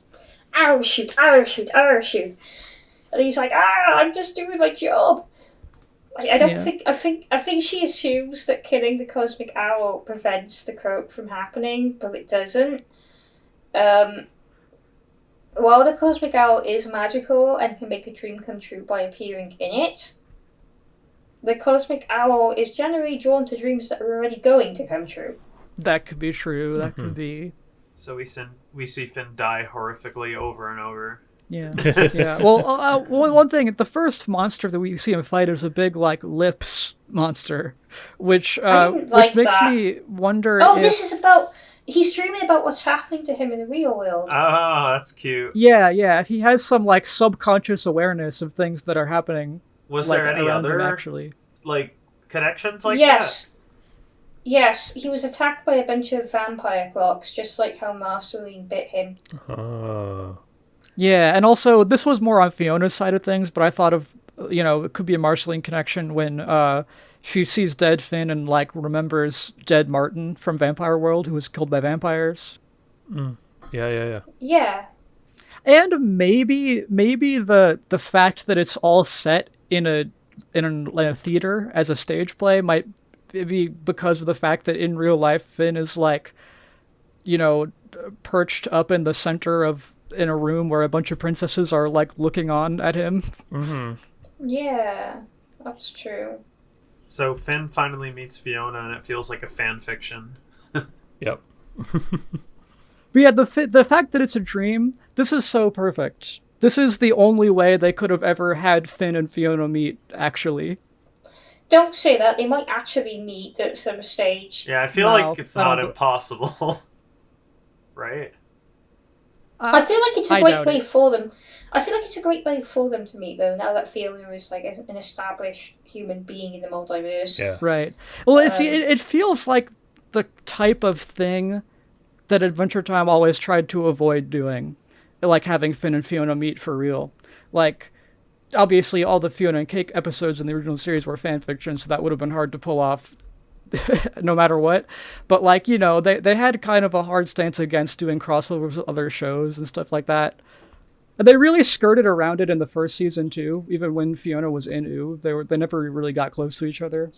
Arrow shoot, arrow shoot, arrow shoot. And he's like, I'm just doing my job. I think she assumes that killing the cosmic owl prevents the croak from happening, but it doesn't. While the cosmic owl is magical and can make a dream come true by appearing in it, the cosmic owl is generally drawn to dreams that are already going to come true. That could be true. That could be. So we see Finn die horrifically over and over. Yeah, yeah. Well, one thing, the first monster that we see him fight is a big, like, lips monster, which makes me wonder this is about... He's dreaming about what's happening to him in the real world. Oh, that's cute. Yeah. He has some, like, subconscious awareness of things that are happening. Was there any other, actually, like, connections like that? Yes, he was attacked by a bunch of vampire clocks, just like how Marceline bit him. Yeah, and also, this was more on Fiona's side of things, but I thought of, it could be a Marceline connection when she sees dead Finn and, like, remembers dead Martin from Vampire World, who was killed by vampires. Yeah. Yeah. And maybe the fact that it's all set in a theater as a stage play might be because of the fact that in real life Finn is, like, perched up in the center in a room where a bunch of princesses are, like, looking on at him. Yeah, that's true. So Finn finally meets Fiona, and it feels like a fan fiction. Yep. But yeah, the fact that it's a dream, this is so perfect. This is the only way they could have ever had Finn and Fiona meet, actually. Don't say that. They might actually meet at some stage. Yeah, I feel like it's not impossible. Right? I feel like it's a great way for them. I feel like it's a great way for them to meet, though, now that Fiona is like an established human being in the multiverse. Yeah. Right. Well, it feels like the type of thing that Adventure Time always tried to avoid doing. Like having Finn and Fiona meet for real. Like, obviously all the Fionna and Cake episodes in the original series were fan fiction, so that would have been hard to pull off no matter what. But, like, you know, they had kind of a hard stance against doing crossovers with other shows and stuff like that. And they really skirted around it in the first season, too. Even when Fiona was in OO, they never really got close to each other.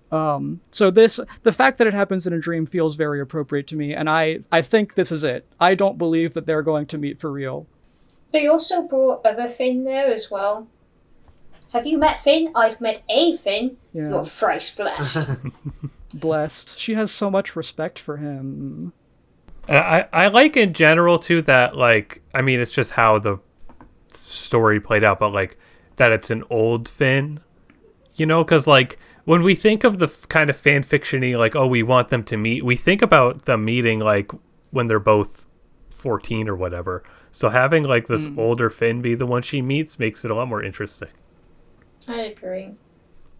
So the fact that it happens in a dream feels very appropriate to me, and I think this is it. I don't believe that they're going to meet for real. They also brought other Finn there as well. Have you met Finn? I've met a Finn. Yeah. You're thrice blessed. Blessed. She has so much respect for him. I like in general, too, that, like, I mean, it's just how the story played out, but, like, that it's an old Finn, you know, because, like, when we think of the kind of fan fiction-y, like, oh, we want them to meet, we think about them meeting, like, when they're both 14 or whatever. So having, like, this older Finn be the one she meets makes it a lot more interesting. I agree.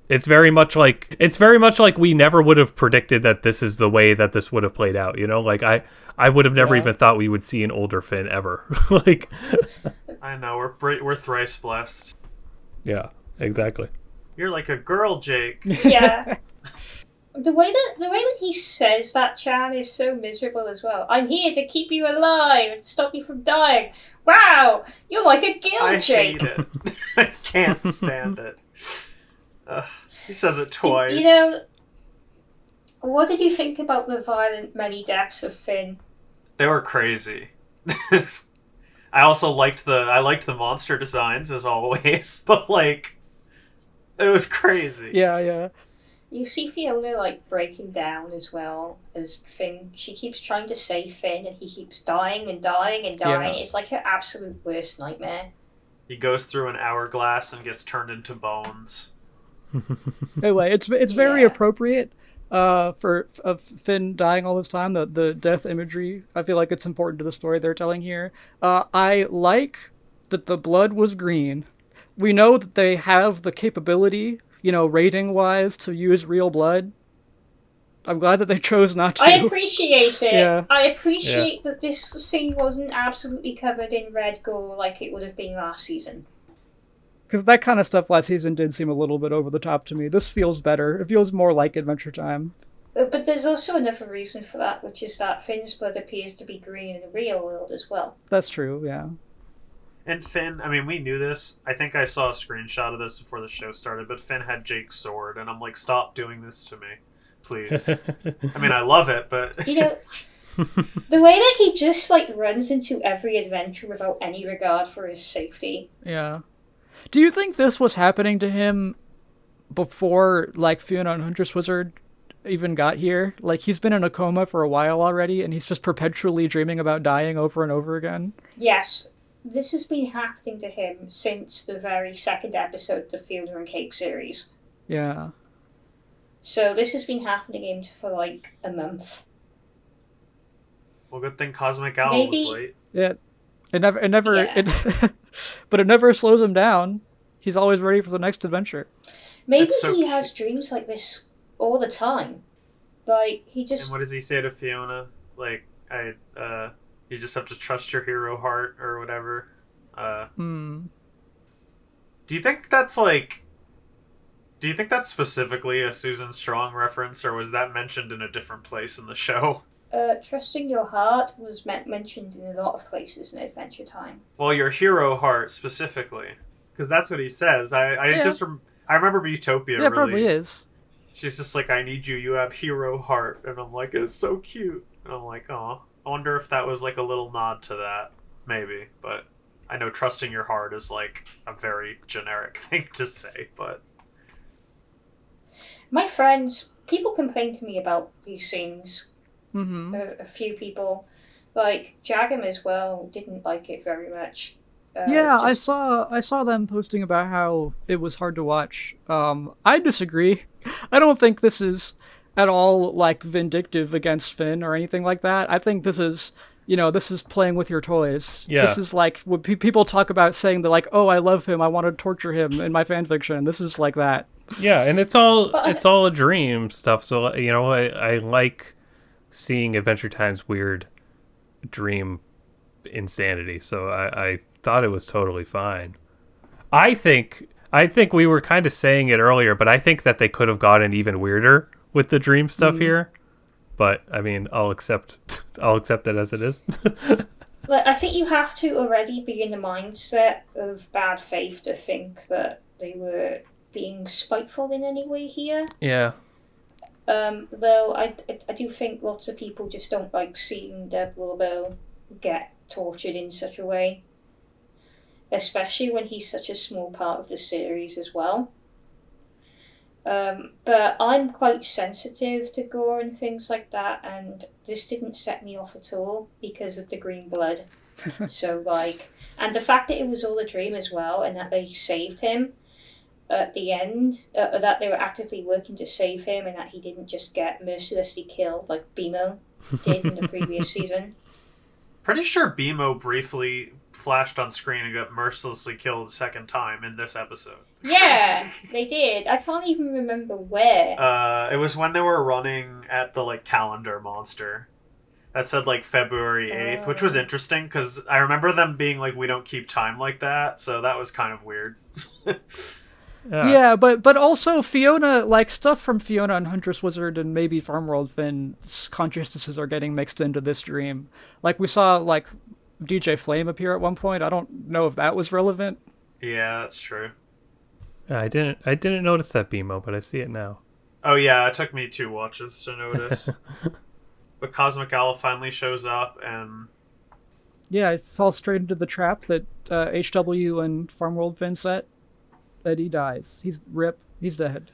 It's very much like we never would have predicted that this is the way that this would have played out, you know? Like, I would have never even thought we would see an older Finn ever. Like, I know, we're thrice blessed. Yeah, exactly. You're like a girl, Jake. Yeah. The way that he says that, Chan, is so miserable as well. I'm here to keep you alive and stop you from dying. Wow, you're like a girl, Jake. I hate it. I can't stand it. He says it twice. You know, what did you think about the violent many deaths of Finn? They were crazy. I also liked the monster designs as always, but like, it was crazy. Yeah. You see Fiona, like, breaking down as well as Finn. She keeps trying to save Finn and he keeps dying and dying and dying. Yeah. It's like her absolute worst nightmare. He goes through an hourglass and gets turned into bones. Anyway, it's very appropriate for Finn dying all this time. The death imagery, I feel like it's important to the story they're telling here. I like that the blood was green. We know that they have the capability, you know, rating-wise, to use real blood. I'm glad that they chose not to. I appreciate it. Yeah. I appreciate that this scene wasn't absolutely covered in red gore like it would have been last season. Because that kind of stuff last season did seem a little bit over the top to me. This feels better. It feels more like Adventure Time. But there's also another reason for that, which is that Finn's blood appears to be green in the real world as well. That's true, yeah. And Finn, I mean, we knew this. I think I saw a screenshot of this before the show started, but Finn had Jake's sword, and I'm like, stop doing this to me, please. I mean, I love it, but... You know, the way that he just, like, runs into every adventure without any regard for his safety. Yeah. Do you think this was happening to him before, like, Fiona and Huntress Wizard even got here? Like, he's been in a coma for a while already, and he's just perpetually dreaming about dying over and over again? Yes. This has been happening to him since the very second episode of the Fionna and Cake series. Yeah. So this has been happening to him for, like, a month. Well, good thing Cosmic Owl was late. Yeah. But it never slows him down. He's always ready for the next adventure. Maybe he has dreams like this all the time. Like, he just... And what does he say to Fiona? Like, you just have to trust your hero heart, or whatever. Do you think that's, like... Do you think that's specifically a Susan Strong reference, or was that mentioned in a different place in the show? Trusting your heart was mentioned in a lot of places in Adventure Time. Well, your hero heart, specifically. Because that's what he says. I remember Utopia, yeah, really. Yeah, probably is. She's just like, I need you, you have hero heart. And I'm like, it's so cute. And I'm like, aw. I wonder if that was, like, a little nod to that. Maybe. But I know trusting your heart is, like, a very generic thing to say, but... My friends, people complain to me about these scenes. Mm-hmm. A few people, like Jagam as well, didn't like it very much. Yeah, I saw them posting about how it was hard to watch. I disagree. I don't think this is at all like vindictive against Finn or anything like that. I think this is, this is playing with your toys. Yeah. This is like what people talk about saying that like, oh, I love him, I want to torture him in my fanfiction. This is like that. Yeah, and it's all a dream stuff. So I like seeing Adventure Time's weird dream insanity. So I thought it was totally fine. I think we were kind of saying it earlier, but I think that they could have gotten even weirder with the dream stuff here. But I mean, I'll accept it as it is. I think you have to already be in the mindset of bad faith to think that they were being spiteful in any way here. Yeah. Though I do think lots of people just don't like seeing Deb Willow get tortured in such a way, especially when he's such a small part of the series as well. But I'm quite sensitive to gore and things like that, and this didn't set me off at all because of the green blood. So and the fact that it was all a dream as well, and that they saved him at the end, that they were actively working to save him, and that he didn't just get mercilessly killed like BMO did in the previous season. Pretty sure BMO briefly flashed on screen and got mercilessly killed a second time in this episode. Yeah, they did. I can't even remember where. It was when they were running at the calendar monster that said February 8th, which was interesting because I remember them being we don't keep time like that, so that was kind of weird. Yeah, but also Fiona, stuff from Fiona and Huntress Wizard and maybe Farmworld Finn's consciousnesses are getting mixed into this dream. We saw DJ Flame appear at one point. I don't know if that was relevant. Yeah, that's true. I didn't notice that BMO, but I see it now. Oh yeah, it took me 2 watches to notice. But Cosmic Owl finally shows up and... Yeah, it falls straight into the trap that HW and Farmworld Finn set. That he dies. He's dead.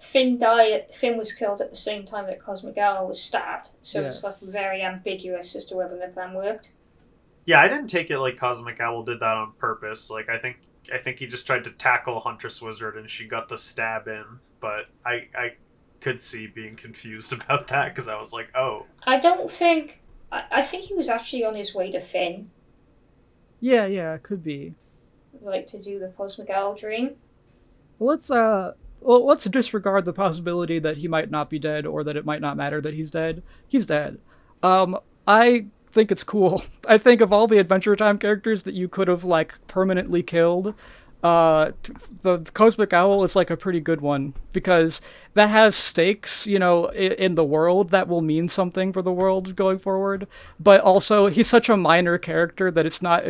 Finn died. Finn was killed at the same time that Cosmic Owl was stabbed, so Yes. It's very ambiguous as to whether the plan worked. Yeah, I didn't take it Cosmic Owl did that on purpose. I think he just tried to tackle Huntress Wizard and she got the stab in. But I could see being confused about that because I was like, oh. I think he was actually on his way to Finn. Yeah, it could be. To do the Cosmic Owl dream. Let's disregard the possibility that he might not be dead or that it might not matter that he's dead. He's dead. I think it's cool. I think of all the Adventure Time characters that you could have permanently killed, the Cosmic Owl is a pretty good one because that has stakes, in the world that will mean something for the world going forward. But also he's such a minor character that it's not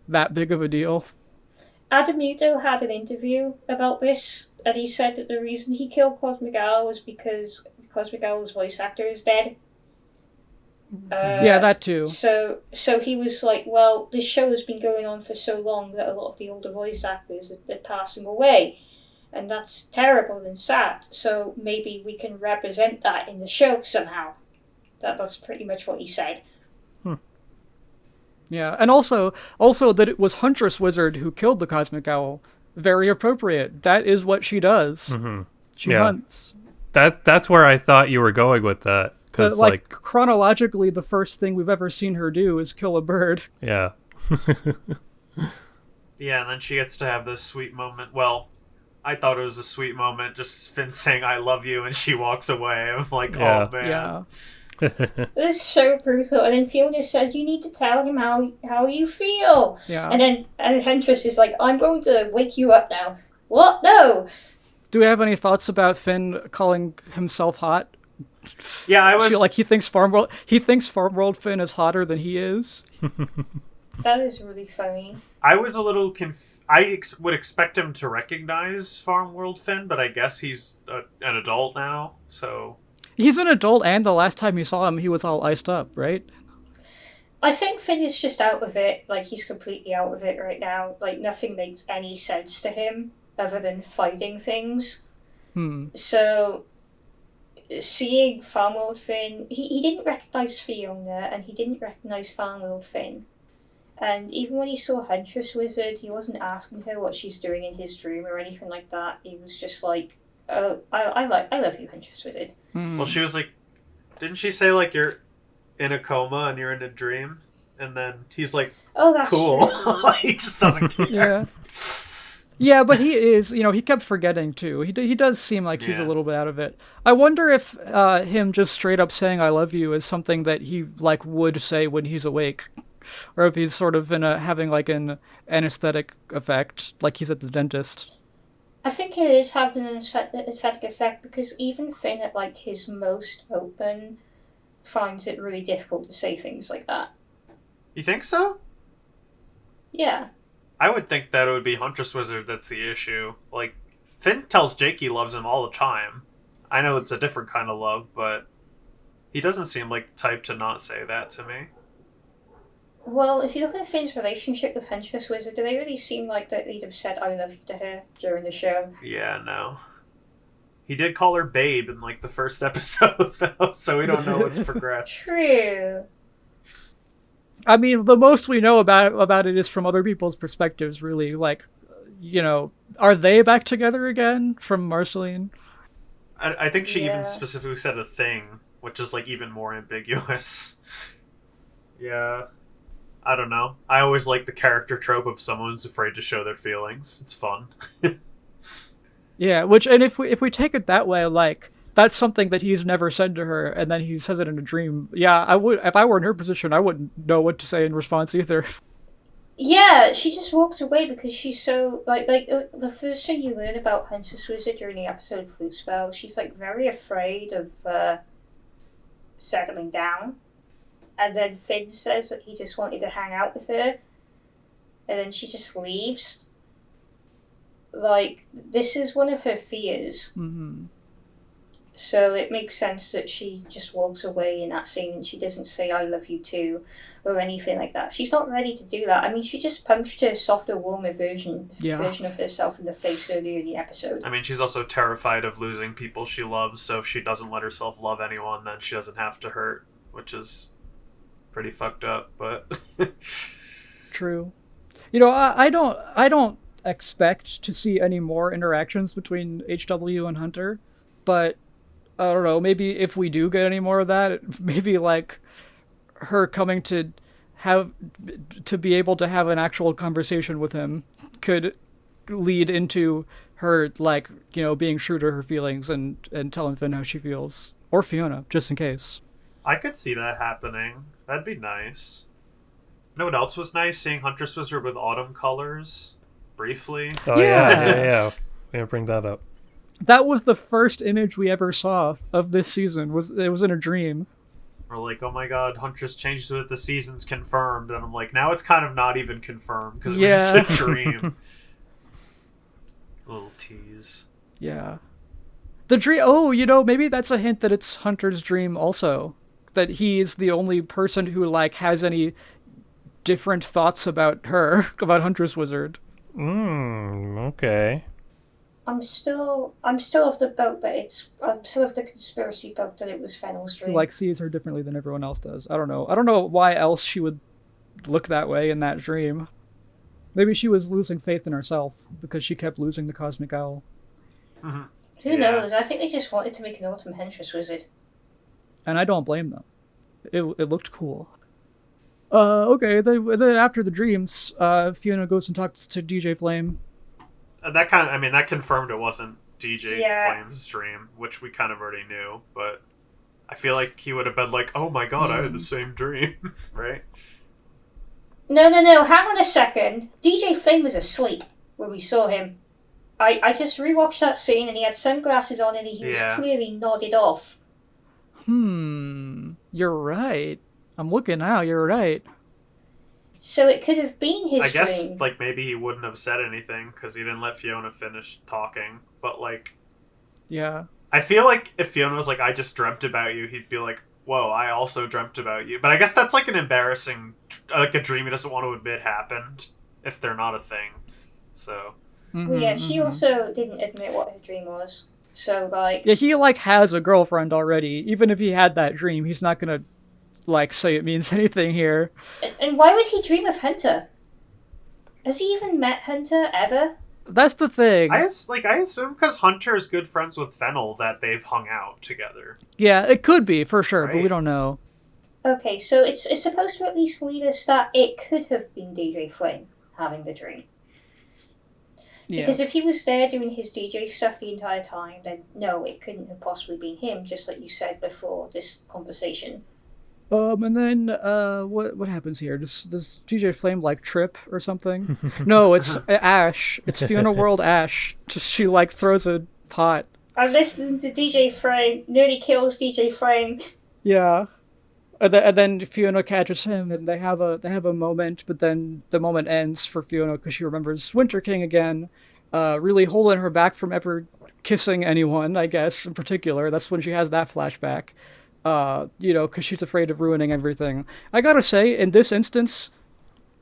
that big of a deal. Adam Muto had an interview about this, and he said that the reason he killed Cosmic Owl was because Cosmic Owl's voice actor is dead. Yeah, that too. So he was like, well, this show has been going on for so long that a lot of the older voice actors are passing away, and that's terrible and sad. So maybe we can represent that in the show somehow. That's pretty much what he said. Yeah, and also that it was Huntress Wizard who killed the Cosmic Owl. Very appropriate. That is what she does. Mm-hmm. She hunts. That's where I thought you were going with that. Because chronologically, the first thing we've ever seen her do is kill a bird. Yeah. Yeah, and then she gets to have this sweet moment. Well, I thought it was a sweet moment, just Finn saying "I love you" and she walks away. I'm like, yeah. Oh man. Yeah. This is so brutal. And then Fiona says, you need to tell him how you feel. Yeah. And Huntress is like, I'm going to wake you up now. What? No. Do we have any thoughts about Finn calling himself hot? Yeah, I was he thinks Farmworld Finn is hotter than he is. That is really funny. I was a little would expect him to recognize Farmworld Finn, but I guess he's an adult now, so... He's an adult, and the last time you saw him, he was all iced up, right? I think Finn is just out of it. He's completely out of it right now. Nothing makes any sense to him other than fighting things. So, seeing Farmworld Finn... He didn't recognise Fiona, and he didn't recognise Farmworld Finn. And even when he saw Huntress Wizard, he wasn't asking her what she's doing in his dream or anything like that. He was just like, "Oh, I love you, Huntress Wizard." Well, she was like, didn't she say like you're in a coma and you're in a dream? And then he's like, "Oh, that's cool." true." He just doesn't care. Yeah. Yeah, but he is, he kept forgetting too. He does seem like he's a Yeah. little bit out of it. I wonder if him just straight up saying "I love you" is something that he like would say when he's awake, or if he's sort of having like an anesthetic effect, like he's at the dentist. I think it is having an aesthetic effect because even Finn at like his most open finds it really difficult to say things like that. You think so? Yeah. I would think that it would be Huntress Wizard that's the issue. Like, Finn tells Jake he loves him all the time. I know it's a different kind of love, but he doesn't seem like the type to not say that to me. Well, if you look at Finn's relationship with Huntress Wizard, do they really seem like that he'd have said "I love you" to her during the show? Yeah, no. He did call her babe in, like, the first episode, though, so we don't know what's progressed. True. I mean, the most we know about it is from other people's perspectives, really. Like, are they back together again from Marceline? I think she Yeah. even specifically said a thing, which is, like, even more ambiguous. Yeah. I don't know. I always like the character trope of someone who's afraid to show their feelings. It's fun. Yeah, and if we take it that way, like, that's something that he's never said to her, and then he says it in a dream. Yeah, I would, if I were in her position, I wouldn't know what to say in response either. Yeah, she just walks away because she's so like the first thing you learn about Huntress Wizard during the episode Flute Spell, she's like very afraid of settling down, and then Finn says that he just wanted to hang out with her, and then she just leaves. Like, this is one of her fears. Mm-hmm. So it makes sense that she just walks away in that scene and she doesn't say "I love you too" or anything like that. She's not ready to do that. I mean, she just punched a softer, warmer version of herself in the face earlier in the episode. I mean, she's also terrified of losing people she loves, so if she doesn't let herself love anyone, then she doesn't have to hurt, which is pretty fucked up, but... True. I don't expect to see any more interactions between HW and Hunter, but I don't know, maybe if we do get any more of that, maybe like her coming to be able to have an actual conversation with him could lead into her, like, being true to her feelings and telling Finn how she feels, or Fiona, just in case. I could see that happening. That'd be nice. You know what else was nice? Seeing Huntress Wizard with autumn colors briefly. Oh Yeah. yeah. We're gonna bring that up. That was the first image we ever saw of this season. It was in a dream. Or like, oh my god, Huntress changed so that the season's confirmed, and I'm like, now it's kind of not even confirmed because it was just a dream. Little tease. Yeah. The dream. Oh, maybe that's a hint that it's Hunter's dream also. That he's the only person who like has any different thoughts about her, about Huntress Wizard. Okay. I'm still of the boat that I'm still of the conspiracy boat that it was Fennel's dream. Who like sees her differently than everyone else does. I don't know why else she would look that way in that dream. Maybe she was losing faith in herself because she kept losing the cosmic owl. Mm-hmm. Who knows? I think they just wanted to make an autumn Huntress Wizard. And I don't blame them. It looked cool. Okay, then after the dreams, Fiona goes and talks to DJ Flame. That confirmed it wasn't DJ Yeah. Flame's dream, which we kind of already knew, but I feel like he would have been like, oh my god, I had the same dream, right? No, hang on a second. DJ Flame was asleep when we saw him. I just rewatched that scene and he had sunglasses on and he was clearly nodded off. You're right. I'm looking now, you're right. So it could have been his I guess, dream. like, maybe he wouldn't have said anything because he didn't let Fiona finish talking, but, like... Yeah. I feel like if Fiona was like, I just dreamt about you, he'd be like, whoa, I also dreamt about you. But I guess that's, like, an embarrassing... like, a dream he doesn't want to admit happened, if they're not a thing. So... Well, yeah, she also didn't admit what her dream was. So, like... Yeah, he, like, has a girlfriend already. Even if he had that dream, he's not gonna like say it means anything here. And why would he dream of Hunter? Has he even met Hunter ever? That's the thing. I assume because Hunter is good friends with Fennel that they've hung out together. Yeah, it could be for sure, but we Right. don't know. Okay, so it's supposed to at least lead us that it could have been DJ Flame having the dream. Yeah. Because if he was there doing his DJ stuff the entire time, then no, it couldn't have possibly been him, just like you said before this conversation. And then what happens here? Does DJ Flame like trip or something? No, it's Ash. It's Fiona World Ash. Just she like throws a pot. I'm listening to DJ Flame, nearly kills DJ Flame. Yeah. And then Fiona catches him, and they have a moment, but then the moment ends for Fiona because she remembers Winter King again, really holding her back from ever kissing anyone, I guess, in particular. That's when she has that flashback, because she's afraid of ruining everything. I gotta say, in this instance,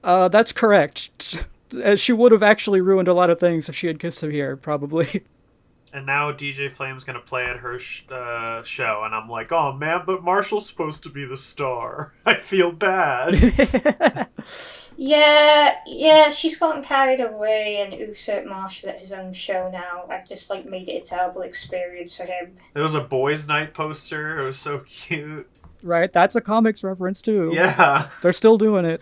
that's correct. She would have actually ruined a lot of things if she had kissed him here, probably. And now DJ Flame's gonna play at her show, and I'm like, oh man, but Marshall's supposed to be the star. I feel bad. Yeah, she's gotten carried away and usurped Marshall at his own show now. I've just made it a terrible experience for him. There was a boys' night poster. It was so cute. Right, that's a comics reference too. Yeah. They're still doing it.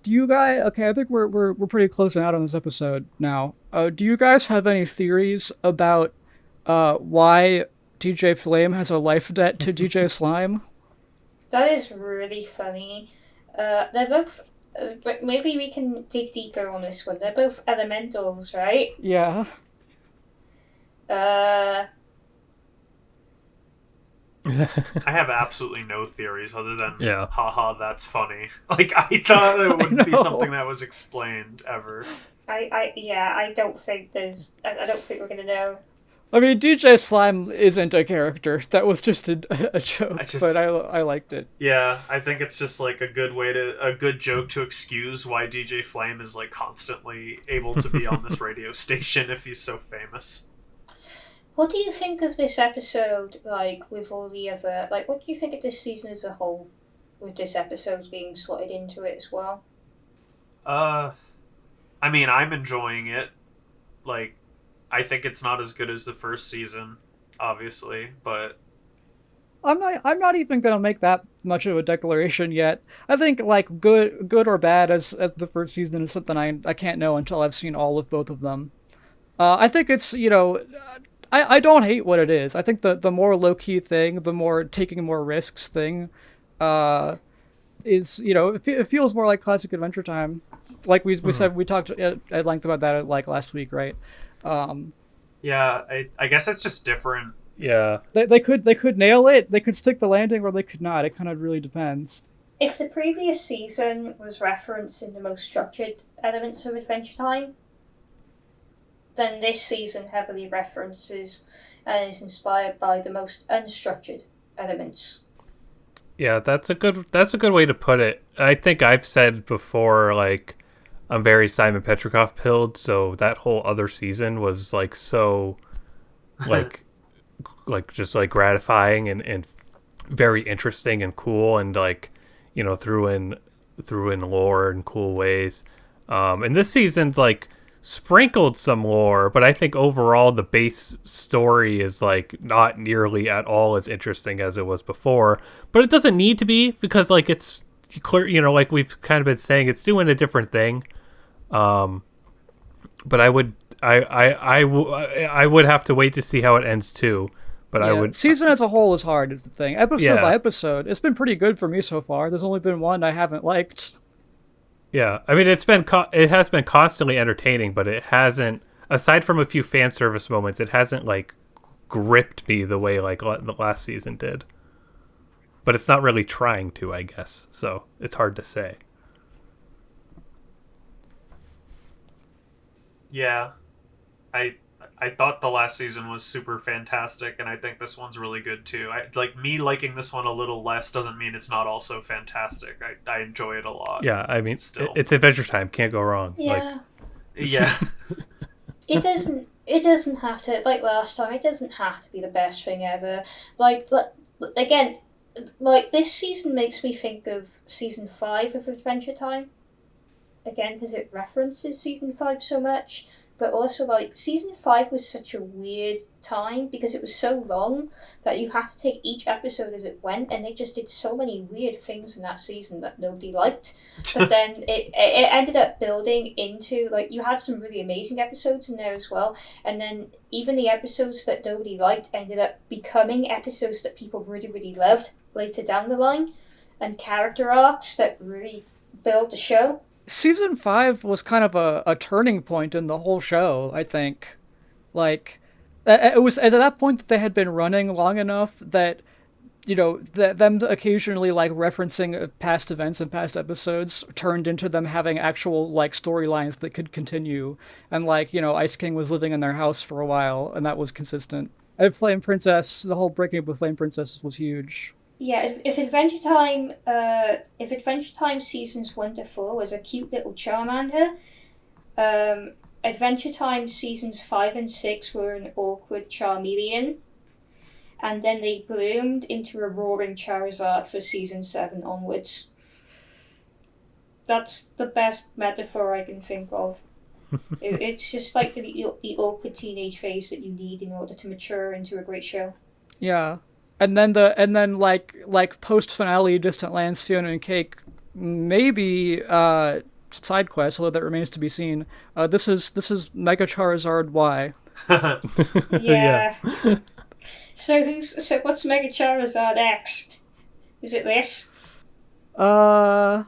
Do you guys? Okay, I think we're pretty closing out on this episode now. Do you guys have any theories about why DJ Flame has a life debt to DJ Slime? That is really funny. They're both. But maybe we can dig deeper on this one. They're both elementals, right? Yeah. I have absolutely no theories other than, Yeah. haha, that's funny. Like, I thought it wouldn't be know. something that was explained ever. I don't think there's. I don't think we're gonna know. I mean, DJ Slime isn't a character. That was just a joke, but I liked it. Yeah, I think it's just like a good joke to excuse why DJ Flame is like constantly able to be on this radio station if he's so famous. What do you think of this episode, with all the other... what do you think of this season as a whole, with this episode being slotted into it as well? I mean, I'm enjoying it. Like, I think it's not as good as the first season, obviously, but... I'm not even gonna make that much of a declaration yet. I think good or bad as the first season is something I can't know until I've seen all of both of them. I think it's I don't hate what it is. I think the more low-key thing, the more taking more risks thing, is, it feels more like classic Adventure Time. Like we said, we talked at length about that last week, right? Yeah, I guess it's just different. Yeah. They could nail it, they could stick the landing, or they could not. It kind of really depends. If the previous season was referencing the most structured elements of Adventure Time, then this season heavily references and is inspired by the most unstructured elements. Yeah, that's a good way to put it. I think I've said before, I'm very Simon Petrikov pilled, so that whole other season was so just gratifying and very interesting and cool, and threw in lore in cool ways. And this season's sprinkled some lore, but I think overall the base story is not nearly at all as interesting as it was before. But it doesn't need to be, because it's clear, we've kind of been saying, it's doing a different thing. But I would have to wait to see how it ends too. But I would... Season as a whole is hard, is the thing. Episode by episode, it's been pretty good for me so far. There's only been one I haven't liked. Yeah, I mean, it has been constantly entertaining, but it hasn't, aside from a few fan service moments, it hasn't gripped me the way the last season did. But it's not really trying to, I guess. So it's hard to say. Yeah, I thought the last season was super fantastic, and I think this one's really good too. Me liking this one a little less doesn't mean it's not also fantastic. I enjoy it a lot. Yeah, I mean, still. It's Adventure Time. Can't go wrong. Yeah. Yeah. It doesn't have to, last time, it doesn't have to be the best thing ever. Again, like, this season makes me think of season 5 of Adventure Time. Again, because it references season 5 so much. But also, like, season 5 was such a weird time because it was so long that you had to take each episode as it went, and they just did so many weird things in that season that nobody liked. But then it ended up building into, like, you had some really amazing episodes in there as well, and then even the episodes that nobody liked ended up becoming episodes that people really, really loved later down the line, and character arcs that really build the show. Season 5 was kind of a turning point in the whole show, I think. Like, it was at that point that they had been running long enough that, you know, them occasionally, like, referencing past events and past episodes turned into them having actual, like, storylines that could continue. And, like, you know, Ice King was living in their house for a while, and that was consistent. And Flame Princess, the whole breaking up with Flame Princess was huge. Yeah, if Adventure Time seasons 1 to 4 was a cute little Charmander, Adventure Time seasons 5 and 6 were an awkward Charmeleon, and then they bloomed into a roaring Charizard for season 7 onwards. That's the best metaphor I can think of. It's just like the awkward teenage phase that you need in order to mature into a great show. Yeah. And then like post finale Distant Lands, Fionna and Cake, maybe side quest, although that remains to be seen. This is Mega Charizard Y. Yeah. So what's Mega Charizard X? Is it this? That's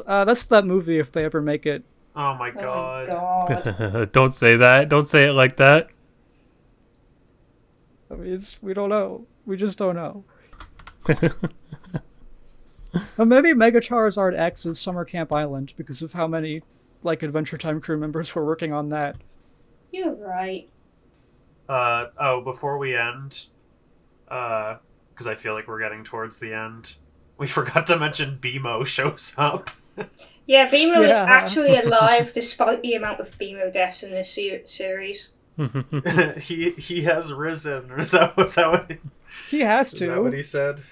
that movie if they ever make it. Oh my god. Oh my god. Don't say that. Don't say it like that. I mean, we don't know. We just don't know. Well, maybe Mega Charizard X is Summer Camp Island because of how many, like, Adventure Time crew members were working on that. You're right. Before we end, because I feel like we're getting towards the end, we forgot to mention BMO shows up. Yeah, BMO is actually alive despite the amount of BMO deaths in this series. he has risen. Is that what He has to. Is that what he said?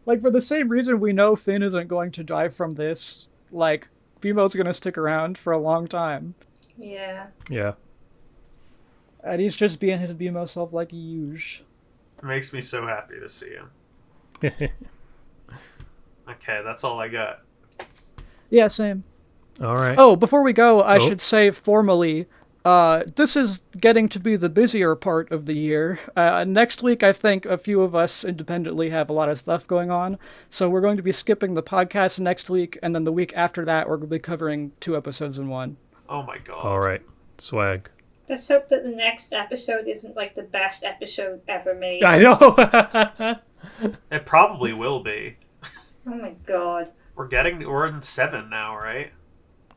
Like, for the same reason we know Finn isn't going to die from this, like, BMO's going to stick around for a long time. Yeah. Yeah. And he's just being his BMO self like huge. It makes me so happy to see him. Okay, that's all I got. Yeah, same. All right. Oh, before we go, I should say formally, this is getting to be the busier part of the year. Next week, I think a few of us independently have a lot of stuff going on, so we're going to be skipping the podcast next week, and then the week after that, we're going to be covering 2 episodes in one. Oh my god. All right. Swag. Let's hope that the next episode isn't like the best episode ever made. I know. It probably will be. Oh my god. We're in 7 now, right?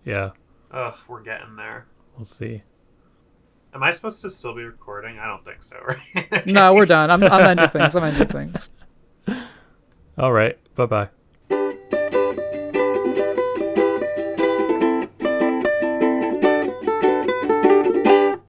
Yeah. Ugh, we're getting there. We'll see. Am I supposed to still be recording? I don't think so, right? No, we're done. I'm ending things. All right. Bye-bye.